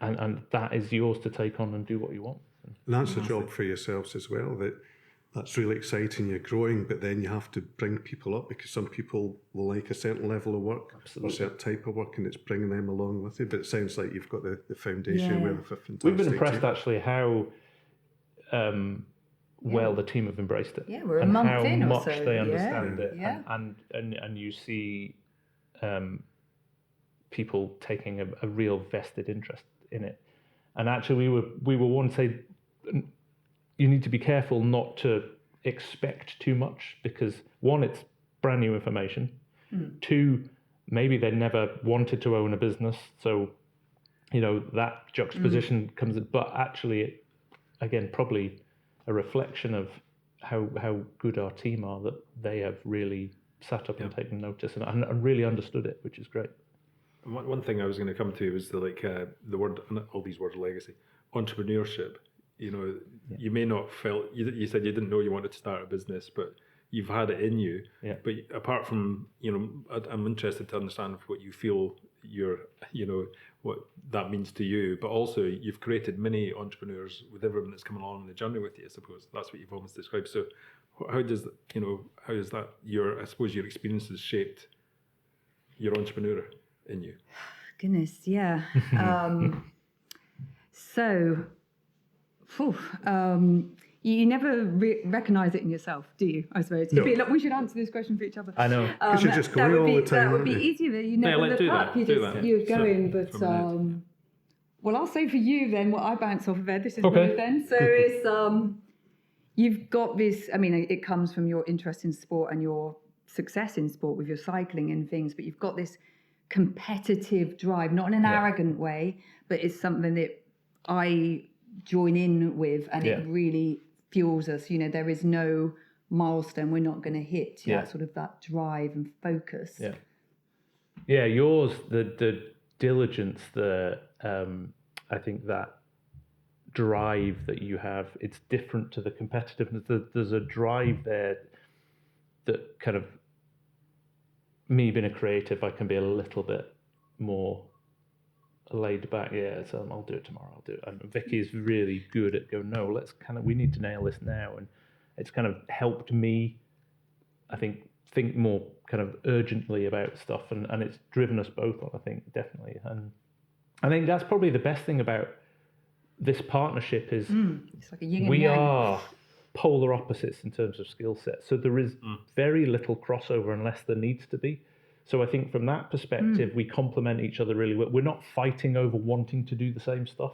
And that is yours to take on and do what you want.
And that's a job for yourselves as well. That's really exciting. You're growing, but then you have to bring people up because some people will like a certain level of work or a certain type of work, and it's bringing them along with you. But it sounds like you've got the foundation where the fantastic.
We've been impressed actually how well the team have embraced it.
Yeah, we're a month in or so.
How much they understand it, and you see people taking a real vested interest in it. And actually, we were one to say you need to be careful not to expect too much because one, it's brand new information. Two, maybe they never wanted to own a business, so that juxtaposition comes in. But actually, again, probably a reflection of how good our team are, that they have really sat up and taken notice and really understood it, which is great.
One thing I was going to come to was the word, all these words, legacy, entrepreneurship. You may not felt, you said you didn't know you wanted to start a business, but you've had it in you. But apart from, I'm interested to understand what you feel what that means to you, but also you've created many entrepreneurs with everyone that's coming along on the journey with you, I suppose. That's what you've almost described. So how is that your experiences shaped your entrepreneur in you?
Goodness, yeah. You never recognise it in yourself, do you? I suppose.
No.
Look, we should answer this question for each other.
I know.
You should just go
that would
all
be,
the time,
That would be
wouldn't you?
easier. You never
let's
look
do
up.
that, do that.
You're
So,
going. But
from Ed.
well, I'll say for you then what I bounce off of Ed. This is
Okay.
me then. So it's you've got this. I mean, it comes from your interest in sport and your success in sport with your cycling and things. But you've got this competitive drive, not in an arrogant way, but it's something that I join in with, and it really fuels us. You know, there is no milestone we're not going to hit. That sort of that drive and focus.
Yeah, yours, the diligence, I think that drive that you have, it's different to the competitiveness. There's a drive there that kind of, me being a creative, I can be a little bit more laid back. Yeah, so I'll do it tomorrow. I'll do it. And Vicky is really good at going, no, we need to nail this now. And it's kind of helped me, I think more kind of urgently about stuff, and it's driven us both on, I think, definitely. And I think that's probably the best thing about this partnership is
it's like a yin and
we
yang.
are polar opposites in terms of skill set. So there is very little crossover unless there needs to be. So I think from that perspective, we complement each other really well. We're not fighting over wanting to do the same stuff.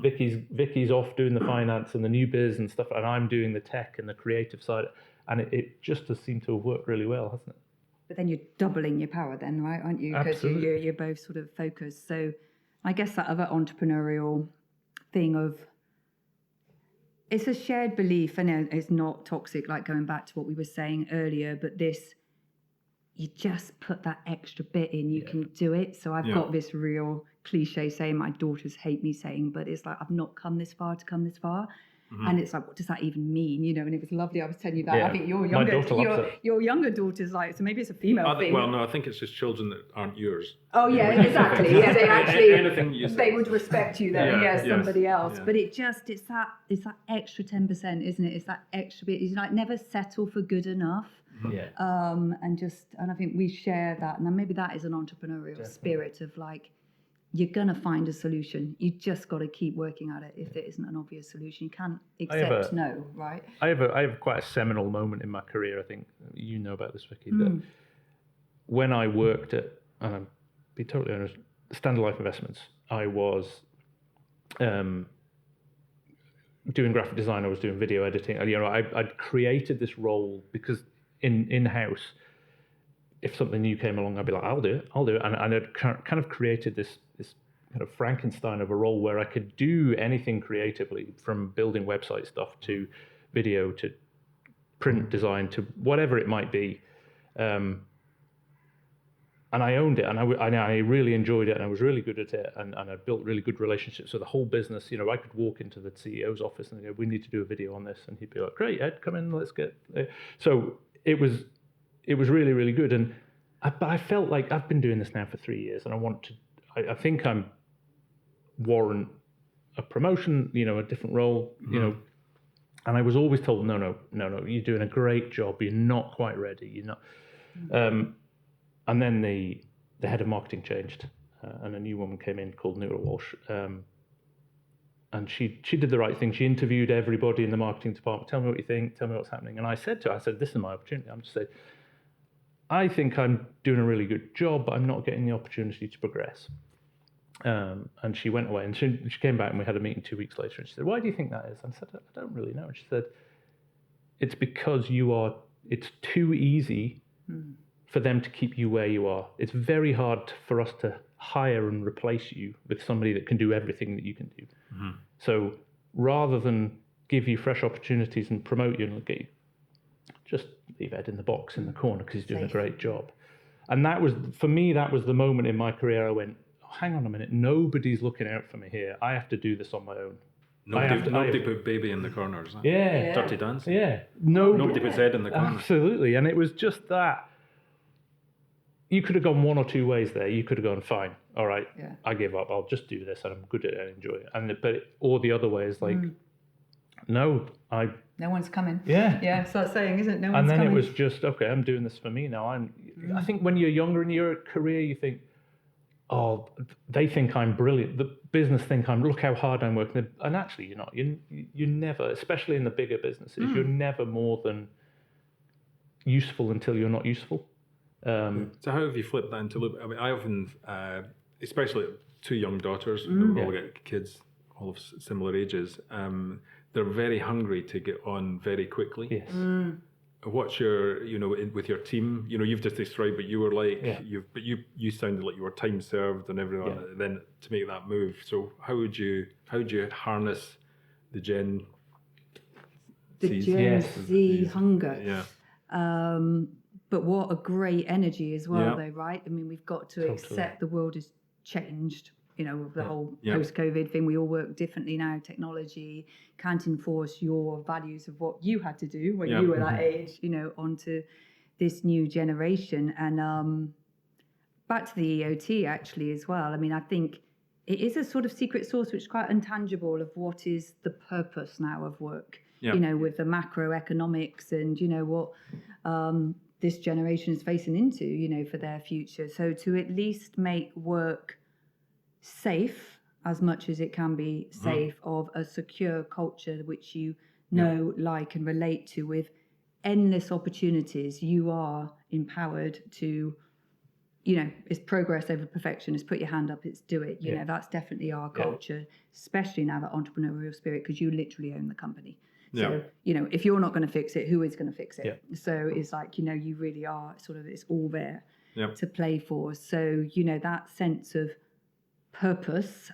Vicky's off doing the finance and the new biz and stuff, and I'm doing the tech and the creative side. And it just has seemed to have worked really well, hasn't it?
But then you're doubling your power then, right, aren't you? Because you're both sort of focused. So I guess that other entrepreneurial thing of, it's a shared belief, and it's not toxic, like going back to what we were saying earlier, but this, you just put that extra bit in, you can do it. So I've got this real cliche saying my daughters hate me saying, but it's like, I've not come this far to come this far. And it's like, what does that even mean? You know, and it was lovely. I was telling you that. I think your younger daughter's like, so maybe it's a female thing.
Well, no, I think it's just children that aren't yours.
Oh yeah, exactly. Yeah, they actually
Anything you say.
they would respect you then. Somebody else.
Yeah.
But it's that extra 10%, isn't it? It's that extra bit. It's like never settle for good enough.
Yeah.
And I think we share that, and then maybe that is an entrepreneurial spirit of like, you're going to find a solution. You just got to keep working at it. If there isn't an obvious solution, you can't accept no, right?
I have quite a seminal moment in my career. I think you know about this, Vicky. That when I worked at, and I'll be totally honest, Standard Life Investments, I was doing graphic design. I was doing video editing. You know, I'd created this role because in-house, if something new came along, I'd be like, I'll do it. And I'd kind of created this kind of Frankenstein of a role where I could do anything creatively, from building website stuff to video to print design to whatever it might be. And I owned it, and I really enjoyed it, and I was really good at it, and I built really good relationships. So the whole business, you know, I could walk into the CEO's office and go, we need to do a video on this. And he'd be like, great, Ed, come in, let's get it. So it was really, really good. But I felt like I've been doing this now for 3 years, and I think I'm warrant a promotion, you know, a different role, you know. And I was always told, no, you're doing a great job. You're not quite ready. You're not. And then the head of marketing changed, and a new woman came in called Noura Walsh. And she did the right thing. She interviewed everybody in the marketing department. Tell me what you think. Tell me what's happening. And I said to her, this is my opportunity. I'm just saying, I think I'm doing a really good job, but I'm not getting the opportunity to progress. And she went away, and she came back, and we had a meeting 2 weeks later, and she said, why do you think that is? I said, I don't really know. And she said, it's because it's too easy for them to keep you where you are. It's very hard for us to hire and replace you with somebody that can do everything that you can do. So rather than give you fresh opportunities and promote you and get you, just leave Ed in the box in the corner because he's doing a great job. And that was, for me, that was the moment in my career I went, hang on a minute, nobody's looking out for me here. I have to do this on my own.
Nobody put baby in the corners. Huh?
Yeah.
Dirty Dancing.
Yeah.
Nobody puts Ed in the corners.
Absolutely. And it was just that. You could have gone one or two ways there. You could have gone, fine, all right, I give up. I'll just do this, and I'm good at it and enjoy it. Or the other way is like, no one's coming. Yeah.
Yeah, it's that saying, isn't it? No one's
coming. And then
coming.
it was just, okay, I'm doing this for me now. I think when you're younger in your career, you think, oh, they think I'm brilliant. The business think look how hard I'm working. And actually, you're not. You never, especially in the bigger businesses, you're never more than useful until you're not useful.
So how have you flipped that into? I mean, I often, especially two young daughters, we've all got kids all of similar ages. They're very hungry to get on very quickly.
Yes.
What's your, with your team? You've just described what you were like. But you sounded like you were time served and everything.
Yeah.
Then to make that move. So how would you harness the Gen
Z hunger?
Yeah.
But what a great energy as well,
Yeah.
though, right? I mean, we've got to
Totally.
accept the world has changed. With the whole post-COVID thing, we all work differently now. Technology can't enforce your values of what you had to do when you were that age, onto this new generation. And back to the EOT actually as well. I mean, I think it is a sort of secret sauce which is quite intangible of what is the purpose now of work.
Yeah.
With the macroeconomics and what this generation is facing into, for their future. So to at least make work safe as much as it can be safe, of a secure culture which you know, like and relate to, with endless opportunities, you are empowered to, it's progress over perfection. It's put your hand up, it's do it. That's definitely our culture, especially now, that entrepreneurial spirit, because you literally own the company. So, if you're not going to fix it, who is going to fix it?
Yeah.
So it's like, you really are sort of, it's all there
Yep.
to play for. So, that sense of purpose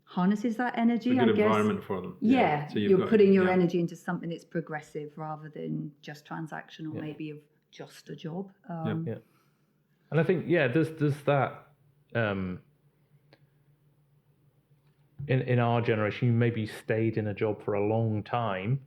harnesses that energy,
It's a good
I guess.
environment for them.
Yeah,
So
you're putting your energy into something that's progressive rather than just transactional, maybe of just a job.
And I think, there's that, in our generation, you maybe stayed in a job for a long time,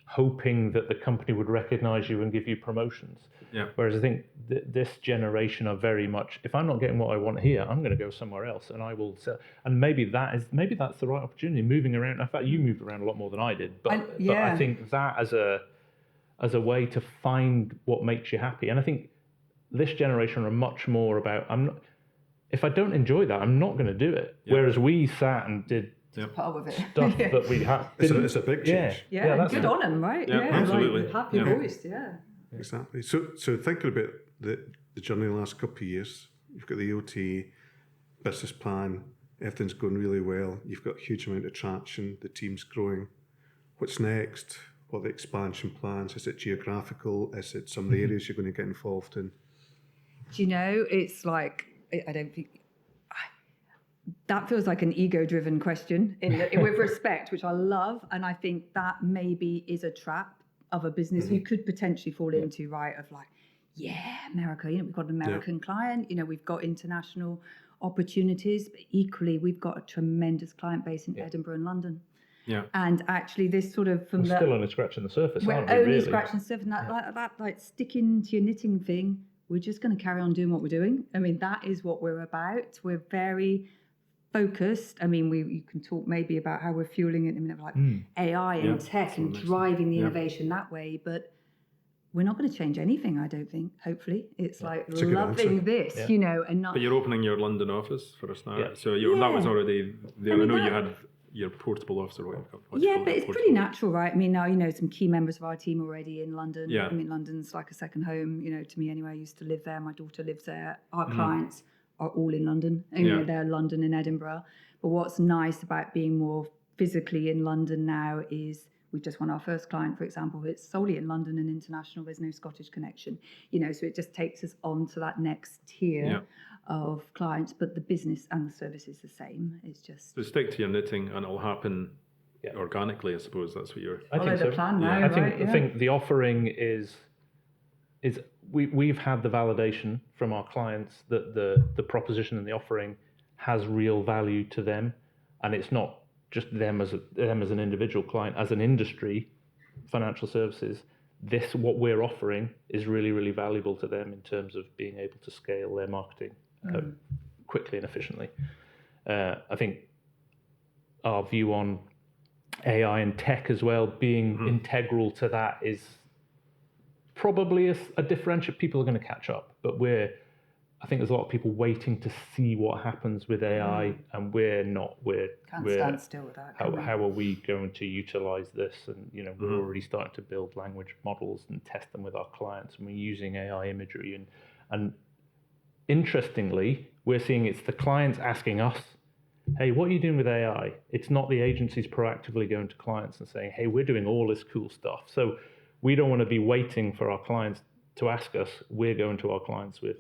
hoping that the company would recognize you and give you promotions.
Yeah.
Whereas I think this generation are very much, if I'm not getting what I want here, I'm going to go somewhere else, and I will sell. And maybe that's the right opportunity. Moving around. In fact, you moved around a lot more than I did. But I think that as a way to find what makes you happy. And I think this generation are much more about, if I don't enjoy that, I'm not going to do it.
Yeah.
Whereas we sat and did
Part of it.
stuff that we had.
It's a big change.
Yeah,
that's
good
it.
on them, right?
Yeah, absolutely.
Like, happy
Yeah.
voice,
Exactly. So thinking about the journey the last couple of years, you've got the OT, business plan, everything's going really well. You've got a huge amount of traction, the team's growing. What's next? What are the expansion plans? Is it geographical? Is it some of the areas you're going to get involved in?
Do it's like, I don't think, that feels like an ego-driven question with respect, which I love. And I think that maybe is a trap of a business you could potentially fall into, right? Of like, America, we've got an American client, we've got international opportunities, but equally we've got a tremendous client base in Edinburgh and London.
Yeah.
And actually this sort of
We're still only scratching the surface,
we're
aren't we,
only
really?
scratching the surface. And that like sticking to your knitting thing, we're just going to carry on doing what we're doing. I mean, that is what we're about. We're very focused. I mean, you can talk maybe about how we're fueling it, like AI and tech and driving the innovation that way, but we're not going to change anything, I don't think. Hopefully, it's like loving this, and not.
But you're opening your London office for a start,
Yeah.
so that was already there. I know you had your portable office or whatever.
But it's pretty natural, right? I mean, now some key members of our team already in London.
Yeah.
I mean, London's like a second home, to me anyway. I used to live there. My daughter lives there. Our clients are all in London, and they're London and Edinburgh. But what's nice about being more physically in London now is we've just won our first client, for example. It's solely in London and international. There's no Scottish connection, so it just takes us on to that next tier of clients. But the business and the service is the same. It's just
so stick to your knitting, and it'll happen organically. I suppose that's what you're.
I think
the
so.
plan now,
I think
right?
I think the offering is we've had the validation from our clients that the proposition and the offering has real value to them, and it's not just them as an individual client. As an industry, financial services, what we're offering is really, really valuable to them in terms of being able to scale their marketing quickly and efficiently. I think our view on AI and tech as well being integral to that is probably a differentiator. People are going to catch up, but I think there's a lot of people waiting to see what happens with AI, and we're not.
Can't stand still with that.
How are we going to utilize this? And we're already starting to build language models and test them with our clients, and we're using AI imagery. And interestingly, we're seeing it's the clients asking us, "Hey, what are you doing with AI?" It's not the agencies proactively going to clients and saying, "Hey, we're doing all this cool stuff." So we don't want to be waiting for our clients to ask us. We're going to our clients with,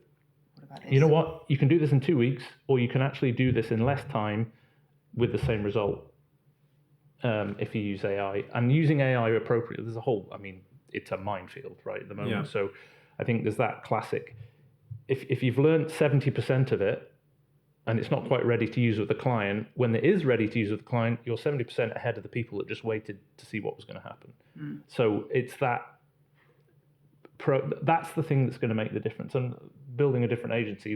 "You know what? You can do this in 2 weeks, or you can actually do this in less time with the same result if you use AI." And using AI appropriately, there's a whole, it's a minefield right at the moment.
Yeah.
So I think there's that classic, if you've learned 70% of it, and it's not quite ready to use with the client, when it is ready to use with the client, you're 70% ahead of the people that just waited to see what was going to happen. So it's that's the thing that's going to make the difference. And building a different agency,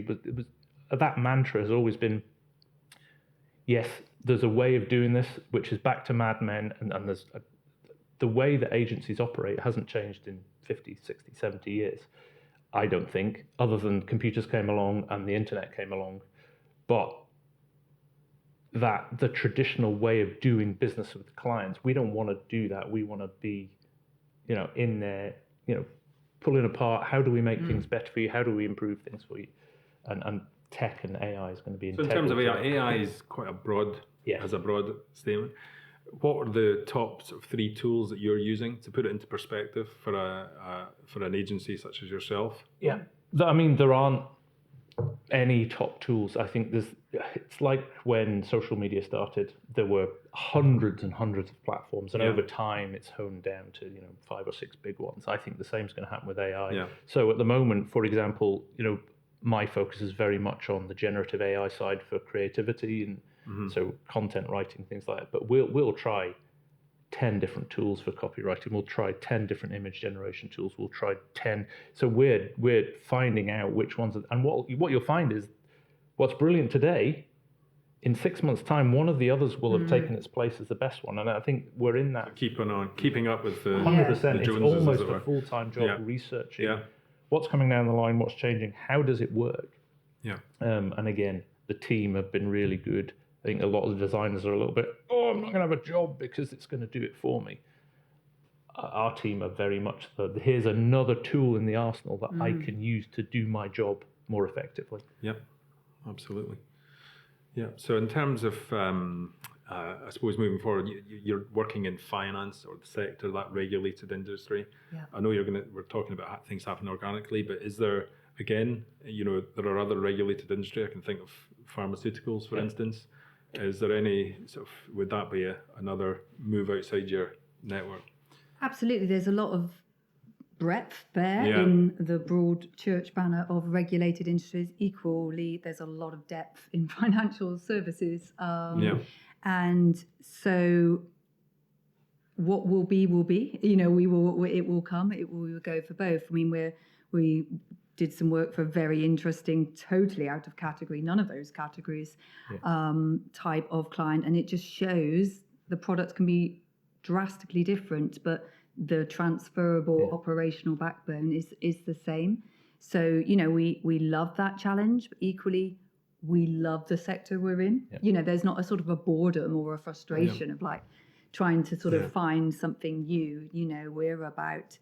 that mantra has always been, yes, there's a way of doing this, which is back to Mad Men, and there's the way that agencies operate hasn't changed in 50, 60, 70 years, I don't think, other than computers came along and the internet came along. But the traditional way of doing business with clients, we don't want to do that. We want to be, in there, pulling apart, how do we make things better for you? How do we improve things for you? And tech and AI is going to be
So in terms of AI is quite a broad, as a broad statement. What are the top sort of 3 tools that you're using to put it into perspective for an agency such as yourself?
Yeah, there aren't any top tools. I think it's like when social media started, there were hundreds and hundreds of platforms, and over time it's honed down to 5 or 6 big ones. I think the same is going to happen with AI.
Yeah.
So at the moment, for example, my focus is very much on the generative AI side for creativity and so content writing, things like that. But we'll try 10 different tools for copywriting. We'll try 10 different image generation tools. We'll try 10. So we're finding out which ones. And what you'll find is, what's brilliant today, in 6 months' time, one of the others will have taken its place as the best one. And I think we're in that.
Keeping up with the
100%.
the
It's
Joneses,
almost
as it were.
a full-time job researching
Yeah.
what's coming down the line, what's changing, how does it work?
Yeah.
And again, the team have been really good. I think a lot of the designers are a little bit, I'm not going to have a job because it's going to do it for me. Our team are very much here's another tool in the arsenal that I can use to do my job more effectively.
Yeah, absolutely. Yeah. So in terms of, I suppose moving forward, you're working in finance or the sector, that regulated industry.
Yeah.
I know we're talking about things happen organically, but is there, again, there are other regulated industry. I can think of pharmaceuticals, for instance. Is there any would that be another move outside your network?
Absolutely. There's a lot of breadth there in the broad church banner of regulated industries. Equally, there's a lot of depth in financial services. And so what will be, will be. It will come. We will go for both. We did some work for a very interesting, totally out of category, none of those categories, type of client. And it just shows the products can be drastically different, but the transferable operational backbone is the same. So, we love that challenge, but equally, we love the sector we're in. There's not a sort of a boredom or a frustration of trying to sort of find something new. We're about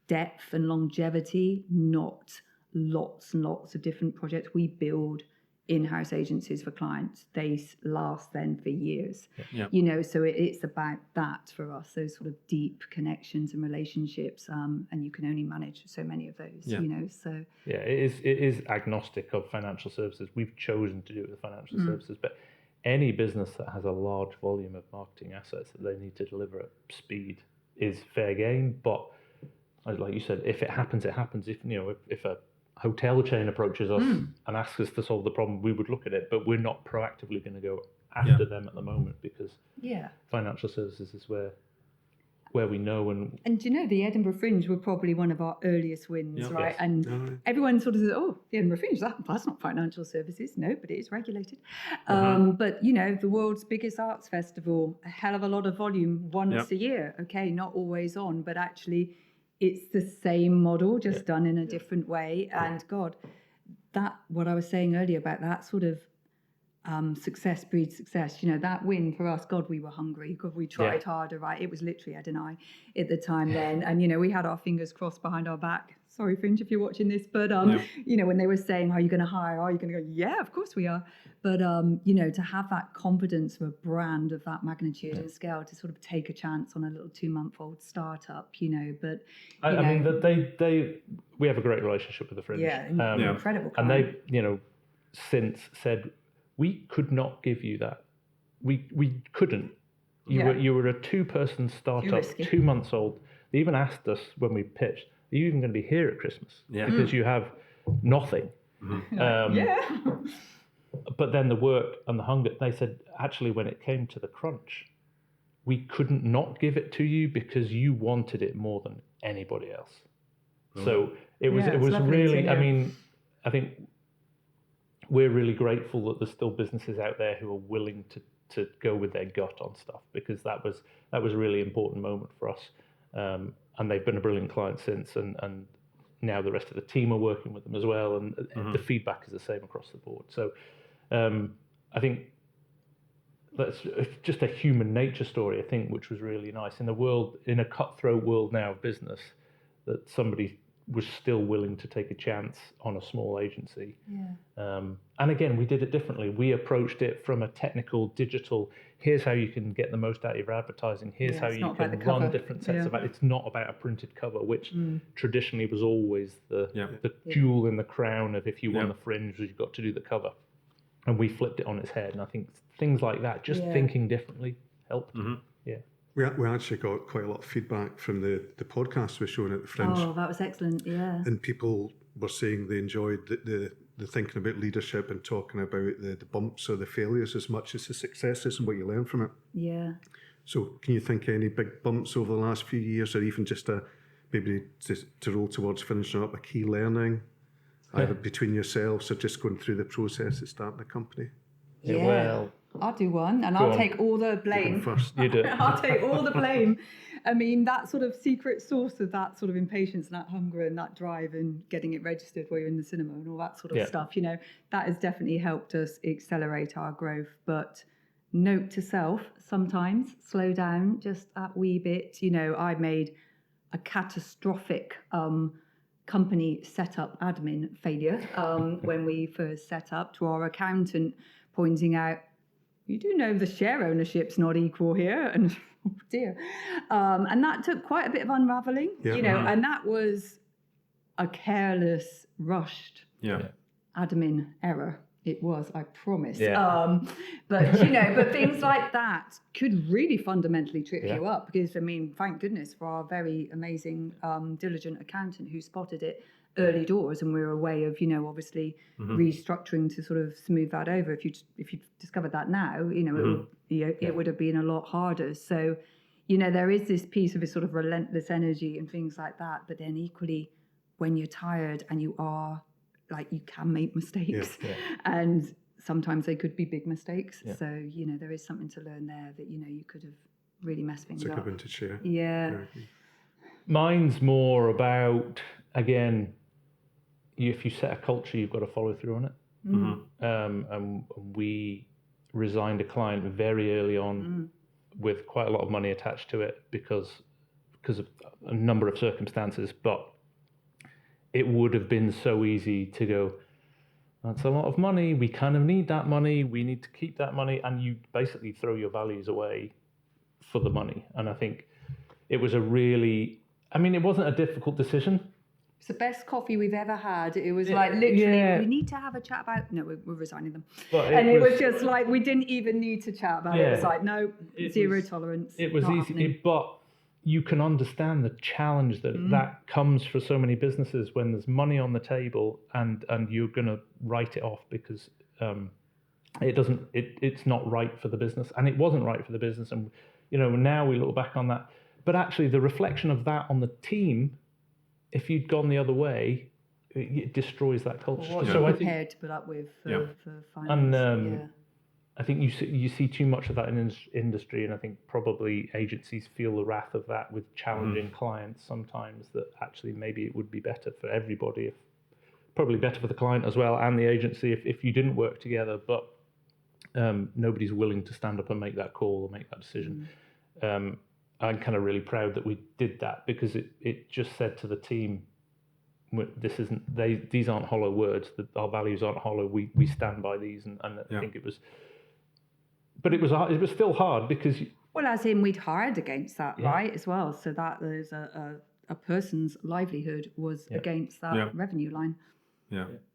depth and longevity, not lots and lots of different projects. We build in-house agencies for clients. They last then for years. So it's about that for us, those sort of deep connections and relationships, and you can only manage so many of those. So
it is agnostic of financial services. We've chosen to do it with financial services, but any business that has a large volume of marketing assets that they need to deliver at speed is fair game. But like you said, if it happens, it happens. If a hotel chain approaches us and asks us to solve the problem, we would look at it, but we're not proactively going to go after them at the moment, because financial services is where we know. And
the Edinburgh Fringe were probably one of our earliest wins, right?
Yes.
And everyone sort of says, the Edinburgh Fringe, that's not financial services. No, but it is regulated. But, the world's biggest arts festival, a hell of a lot of volume once a year. Okay, not always on, but actually it's the same model, just done in a different way. And God, that what I was saying earlier about that sort of success breeds success. That win for us, God, we were hungry. God, we tried harder, right? It was literally Ed and I at the time then. And, we had our fingers crossed behind our back. Sorry, Finch, if you're watching this. But, when they were saying, are you going to hire? Are you going to go? Yeah, of course we are. But, to have that confidence of a brand of that magnitude and scale to sort of take a chance on a little 2-month-old startup, but...
I mean, we have a great relationship with the Fringe.
Incredible
and
client.
they've, since said, we could not give you that. We couldn't. You were a 2-person startup, 2 months old. They even asked us when we pitched, are you even going to be here at Christmas?
Yeah.
Because you have nothing. But then the work and the hunger, they said, actually, when it came to the crunch, we couldn't not give it to you because you wanted it more than anybody else. So it was really, I think we're really grateful that there's still businesses out there who are willing to go with their gut on stuff, because that was a really important moment for us. And they've been a brilliant client since, and now the rest of the team are working with them as well, and the feedback is the same across the board. So I think that's just a human nature story, I think, which was really nice in a cutthroat world now of business, that somebody was still willing to take a chance on a small agency. And again, we did it differently. We approached it from a technical, digital, here's how you can get the most out of your advertising, here's how you can run different sets of it's not about a printed cover, which traditionally was always the jewel in the crown of if you won the Fringe, you've got to do the cover. And we flipped it on its head. And I think things like that, just thinking differently, helped.
We actually got quite a lot of feedback from the podcast we're showing at the Fringe.
Oh, that was excellent, yeah.
And people were saying they enjoyed the thinking about leadership and talking about the bumps or the failures as much as the successes and what you learn from it.
Yeah.
So can you think of any big bumps over the last few years, or even just maybe to roll towards finishing up a key learning, either between yourselves or just going through the process of starting a company?
Yeah, well...
I'll do one, and I'll take all the blame.
First.
You do it.
I'll take all the blame. I mean, that sort of secret source of that sort of impatience and that hunger and that drive and getting it registered while you're in the cinema and all that sort of stuff, that has definitely helped us accelerate our growth. But note to self, sometimes slow down just that wee bit. I made a catastrophic company setup admin failure when we first set up, to our accountant pointing out, you do know the share ownership's not equal here, and oh dear. And that took quite a bit of unraveling, and that was a careless, rushed admin error. It was, I promise.
Yeah.
But things like that could really fundamentally trip you up, because, thank goodness for our very amazing, diligent accountant who spotted it early doors, and we're a way of, obviously restructuring to sort of smooth that over. If you discovered that now, it would have been a lot harder. So, there is this piece of a sort of relentless energy and things like that. But then equally, when you're tired and you are, you can make mistakes, and sometimes they could be big mistakes. So, there is something to learn there that, you could have really messed things up.
It's a good one to share.
Yeah.
Mine's more about, again, if you set a culture, you've got to follow through on it. And we resigned a client very early on with quite a lot of money attached to it because of a number of circumstances. But it would have been so easy to go, that's a lot of money, we kind of need that money, we need to keep that money, and you basically throw your values away for the money. And I think it was it wasn't a difficult decision.
It's the best coffee we've ever had. It was literally, we need to have a chat about... No, we're resigning them. It was just we didn't even need to chat about it. It was no, zero tolerance.
It was easy, but you can understand the challenge that comes for so many businesses when there's money on the table and you're going to write it off because it's not right for the business, and it wasn't right for the business. And now we look back on that, but actually the reflection of that on the team, if you'd gone the other way, it destroys that culture.
What you're prepared to put up with for finance.
And I think you see too much of that in industry, and I think probably agencies feel the wrath of that with challenging clients sometimes, that actually maybe it would be better for everybody if probably better for the client as well and the agency if you didn't work together, but nobody's willing to stand up and make that call or make that decision. I'm kind of really proud that we did that, because it just said to the team, these aren't hollow words, our values aren't hollow, we stand by these, and I think it was still hard, because
Well, as in we'd hired against that, right, as well. So that there's a person's livelihood was against that revenue line,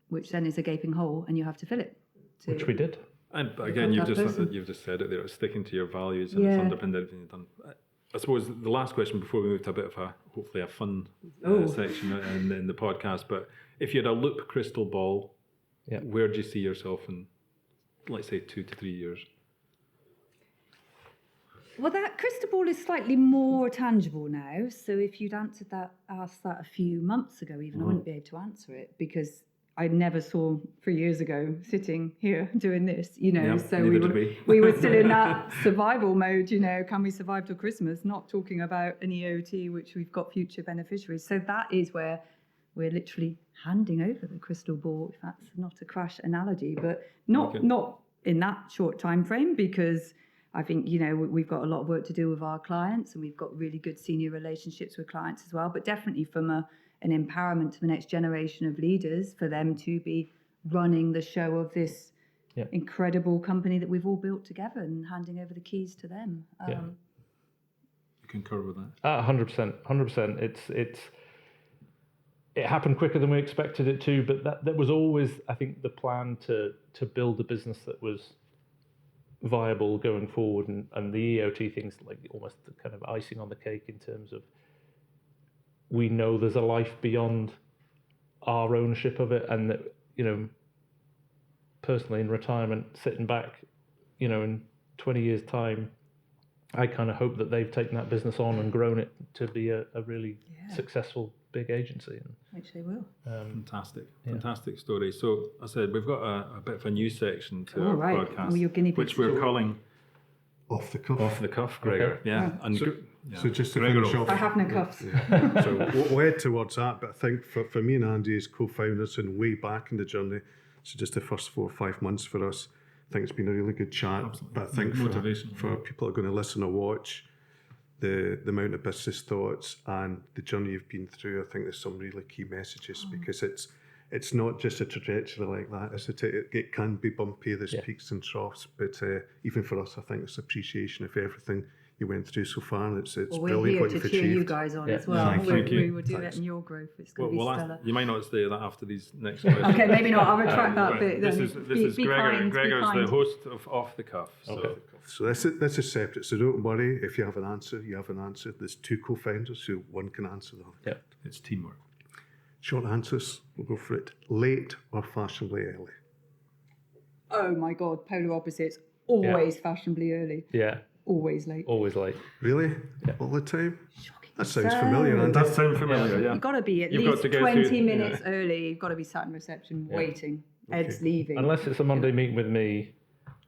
which then is a gaping hole, and you have to fill it.
Which we did.
And again, you've just said it there. It's sticking to your values, and it's underpinned everything you've done. I suppose the last question before we move to a bit of hopefully a fun section in the podcast. But if you had a loop crystal ball, where do you see yourself in, let's say, 2 to 3 years?
Well, that crystal ball is slightly more tangible now. So if you'd asked that a few months ago, even I wouldn't be able to answer it, because I never saw 3 years ago sitting here doing this, so we were still in that survival mode, can we survive till Christmas, not talking about an EOT, which we've got future beneficiaries. So that is where we're literally handing over the crystal ball, if that's not a crash analogy, but not in that short time frame, because I think, we've got a lot of work to do with our clients, and we've got really good senior relationships with clients as well, but definitely from an empowerment to the next generation of leaders, for them to be running the show of this incredible company that we've all built together, and handing over the keys to them.
You concur with that?
100%. It happened quicker than we expected it to, but that was always, I think, the plan to build a business that was viable going forward, and the EOT thing's like almost the kind of icing on the cake, in terms of we know there's a life beyond our ownership of it, and that, personally in retirement, sitting back, in 20 years' time, I kind of hope that they've taken that business on and grown it to be a really successful big agency.
Which they will.
Fantastic story. So I said we've got a bit of a new section to our podcast,
your guinea pigs.
which we're calling
Off the cuff.
Off the cuff, Gregor.
Okay.
Yeah. And
so just to finish off,
I have no cuffs.
So we'll head towards that, but I think for me and Andy as co-founders and way back in the journey, so just the first 4 or 5 months for us, I think it's been a really good chat.
Absolutely.
But I think for people who are going to listen or watch, the amount of business thoughts and the journey you've been through, I think there's some really key messages, because it's not just a trajectory like that. It can be bumpy, there's peaks and troughs, but even for us, I think it's appreciation of everything you went through so far, and it's brilliant what you've achieved.
We're here to cheer you guys on as well.
Thank you.
We will do that in your growth. It's going to be stellar.
You might not say that after these next questions.
Okay, maybe not. I'll retract that bit.
This is Gregor. Gregor's the host of Off the Cuff.
So this is separate. So don't worry if you have an answer. You have an answer. There's 2 co-founders, so one can answer the other.
Yeah, it's teamwork.
Short answers. We'll go for it. Late or fashionably early?
Oh my God, polar opposites. Always fashionably early.
Yeah.
Always late.
Always late.
Really?
Yeah.
All the time?
Shocking.
That sounds familiar, Andy.
That sounds familiar, yeah.
You've got to be at least 20 minutes early. You've got to be sat in reception waiting. Ed's leaving.
Unless it's a Monday meeting with me,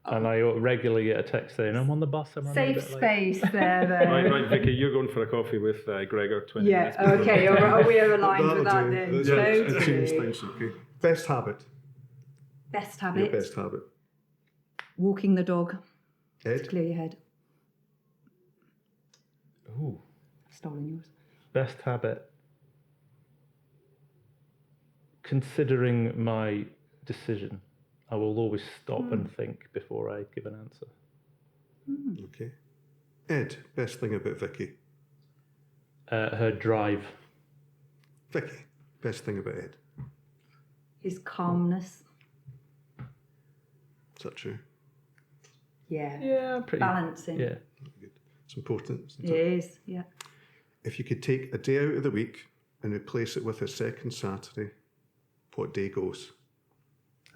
and I regularly get a text saying, I'm on the bus.
Safe space there, then.
Right, Vicky, you're going for a coffee with Gregor 20 minutes.
Yeah, okay. We're aligned with that then.
It seems nice, okay. Best habit?
Best habit?
Your best habit?
Walking the dog.
Ed?
To clear your head.
Ooh.
I've stolen yours.
Best habit. Considering my decision, I will always stop and think before I give an answer.
Okay. Ed, best thing about Vicky?
Her drive.
Vicky, best thing about Ed?
His calmness.
Is that true?
Yeah.
Yeah, pretty.
Balancing.
Yeah.
Good. It's important, isn't
It is, yeah.
If you could take a day out of the week and replace it with a second Saturday, what day goes?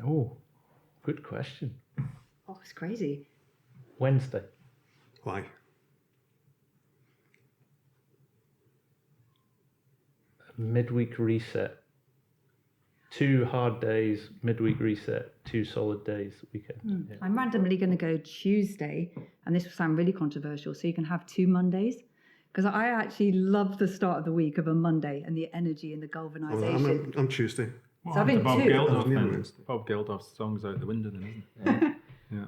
Oh, good question.
Oh, it's crazy.
Wednesday.
Why?
Midweek reset. 2 hard days, midweek reset, 2 solid days, weekend. Yeah.
I'm randomly going to go Tuesday, and this will sound really controversial, so you can have 2 Mondays, because I actually love the start of the week of a Monday and the energy and the galvanisation.
I'm Tuesday.
What
So I've
happened to
been
Bob
two.
Geldof then?
Wednesday.
Bob Geldof's song's out the window then, isn't it? Yeah.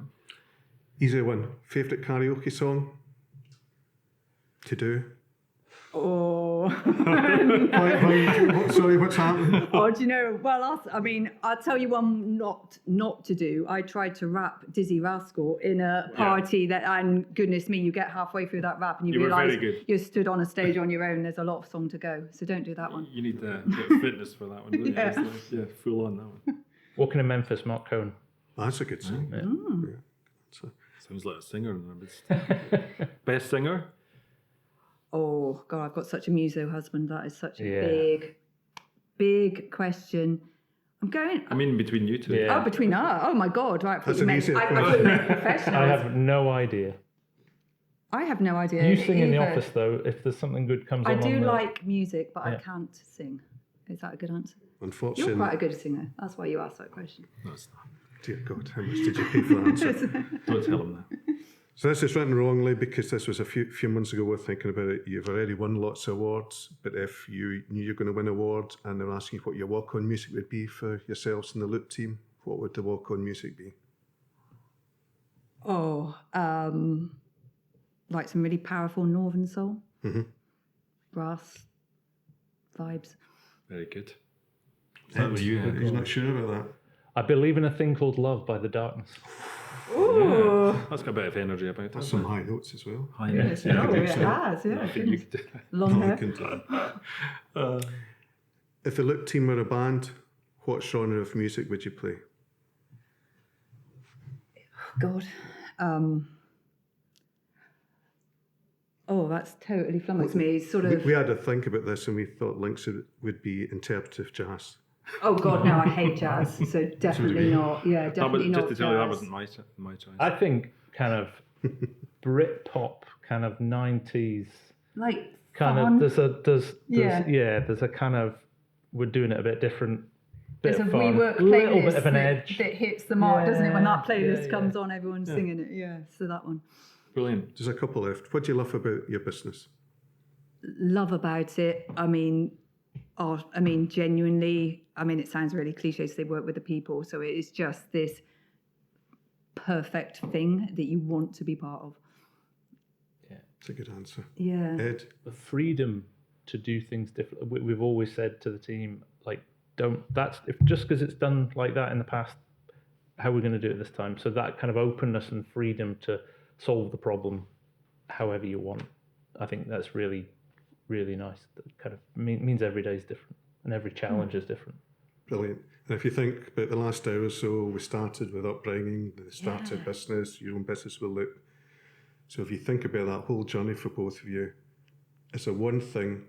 Easy one. Favourite karaoke song to do?
Oh.
Sorry, what's happening?
Oh, do you know? Well, I'll tell you one not to do. I tried to rap Dizzy Rascal in a party and goodness me, you get halfway through that rap and you
You were
realise
very good.
you're stood on a stage on your own. There's a lot of song to go, so don't do that one.
You need a bit of fitness for that one, don't you?
Yeah.
It's like, yeah, full on that one.
Walking in Memphis, Mark Cohen.
That's a good song. Yeah. So,
Sounds like a singer. Best singer?
Oh God, I've got such a muso husband. That is such a
Yeah.
big question. I'm going.
I mean, between you two.
Yeah.
Oh, between us. Oh my God! Right, I thought
That's
you
an
meant
easier
I
question.
thought you meant professionals.
I have no idea.
I have no idea.
You sing in the
either.
office though. If there's something good comes
I
on.
do
the,
like music, but I
Yeah.
can't sing. Is that a good answer?
unfortunately,
You're quite a good singer. That's why you asked that question.
No, it's not.
dear God, how much did you pay for the answer?
Don't tell him that.
So this is written wrongly because this was a few months ago. We're thinking about it. You've already won lots of awards, but if you knew you're going to win awards and they're asking what your walk-on music would be for yourselves and the Loop team, what would the walk-on music be?
Oh, like some really powerful Northern soul, brass vibes.
Very good. Is that what you had?
He's not sure about that.
I believe in a thing called love by The Darkness.
Ooh,
That's got a bit of energy about it.
That's some high notes as well.
High
yes,
notes,
oh,
yeah.
it has, yeah.
I think you
goodness.
could do that.
Long
I
hair.
can do. If the Loop team were a band, what genre of music would you play?
God. Oh, that's totally flummoxed me. Sort of.
We had to think about this and we thought Lynx would be interpretive jazz.
Oh God, no! I hate jazz, so definitely not. Yeah,
That was,
definitely
just
not
to tell you, that
jazz.
wasn't my choice.
I think kind of Britpop, kind of 90s,
Like
kind
fun.
of there's
Yeah.
there's a kind of, we're doing it a bit different.
There's
Bit
a
of fun,
rework
little
playlist
bit of an
that,
edge.
that hits the mark, doesn't it? When that
Yeah,
playlist
yeah,
comes
yeah.
on, everyone's singing it. Yeah, so that one.
Brilliant.
There's a couple left. What do you love about your business?
Love about it. Genuinely. I mean, it sounds really cliche to say work with the people. So it is just this perfect thing that you want to be part of.
It's a good answer.
Yeah.
Ed?
The freedom to do things differently. We've always said to the team, like, just because it's done like that in the past, how are we going to do it this time? So that kind of openness and freedom to solve the problem however you want, I think that's really, really nice. That kind of means every day is different and every challenge is different.
Brilliant. And if you think about the last hour or so, we started with upbringing, the started business, your own business will Loop. So if you think about that whole journey for both of you, is there one thing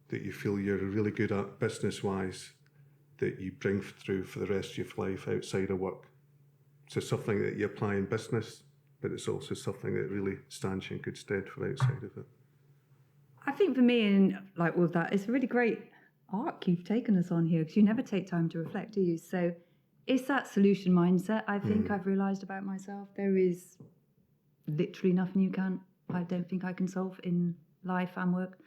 that you feel you're really good at business-wise that you bring through for the rest of your life outside of work? So something that you apply in business, but it's also something that really stands you in good stead for outside of it.
I think for me, and like with that, it's a really great arc you've taken us on here because you never take time to reflect, do you? So it's that solution mindset I think I've realised about myself. There is literally nothing I don't think I can solve in life and work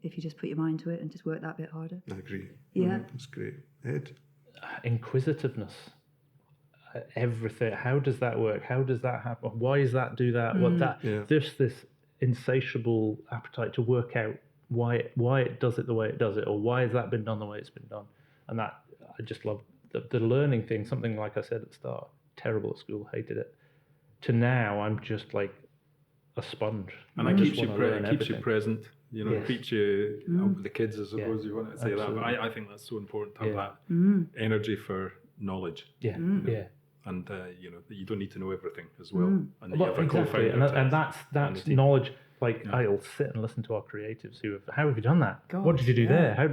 if you just put your mind to it and just work that bit harder.
I agree.
Yeah.
That's great. Ed?
Inquisitiveness. Everything. How does that work? How does that happen? Why does that do that? What that?
Yeah.
There's this insatiable appetite to work out why it does it the way it does it, or why has that been done the way it's been done. And that, I just love the learning thing. Something like I said at the start, terrible at school, hated it. To now, I'm just like a sponge.
And
I
it
just
keeps you,
wanna learn
keeps you
everything.
present, you know,
Yes.
keeps you with the kids, I suppose you want to say
absolutely.
that. But I think that's so important to have
Yeah.
that energy for knowledge.
Yeah, yeah.
And, you know, that you don't need to know everything as well. And that you
Well,
have a
exactly,
co-founder
and
to-
that's
team.
knowledge. Like I'll sit and listen to our creatives who have, how have you done that? What did you do
yeah.
there? How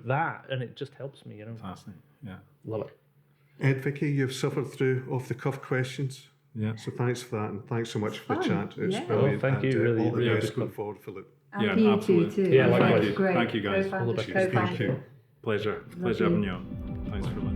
that, and it just helps me.
Fantastic. Yeah.
Love it.
Ed, Vicky, you've suffered through off-the-cuff questions.
Yeah.
So thanks for that, and thanks so much for the
Fun,
chat. It's
yeah.
brilliant.
Oh, thank you,
and,
really,
all the
really
best
good
going
fun.
forward for Loop.
And
Yeah,
for you
absolutely.
too.
Yeah,
Thank
likewise.
you.
Great.
Thank you, guys.
Co-founder,
best.
co-founder.
Pleasure
Love
having
you.
you on. Thanks very much.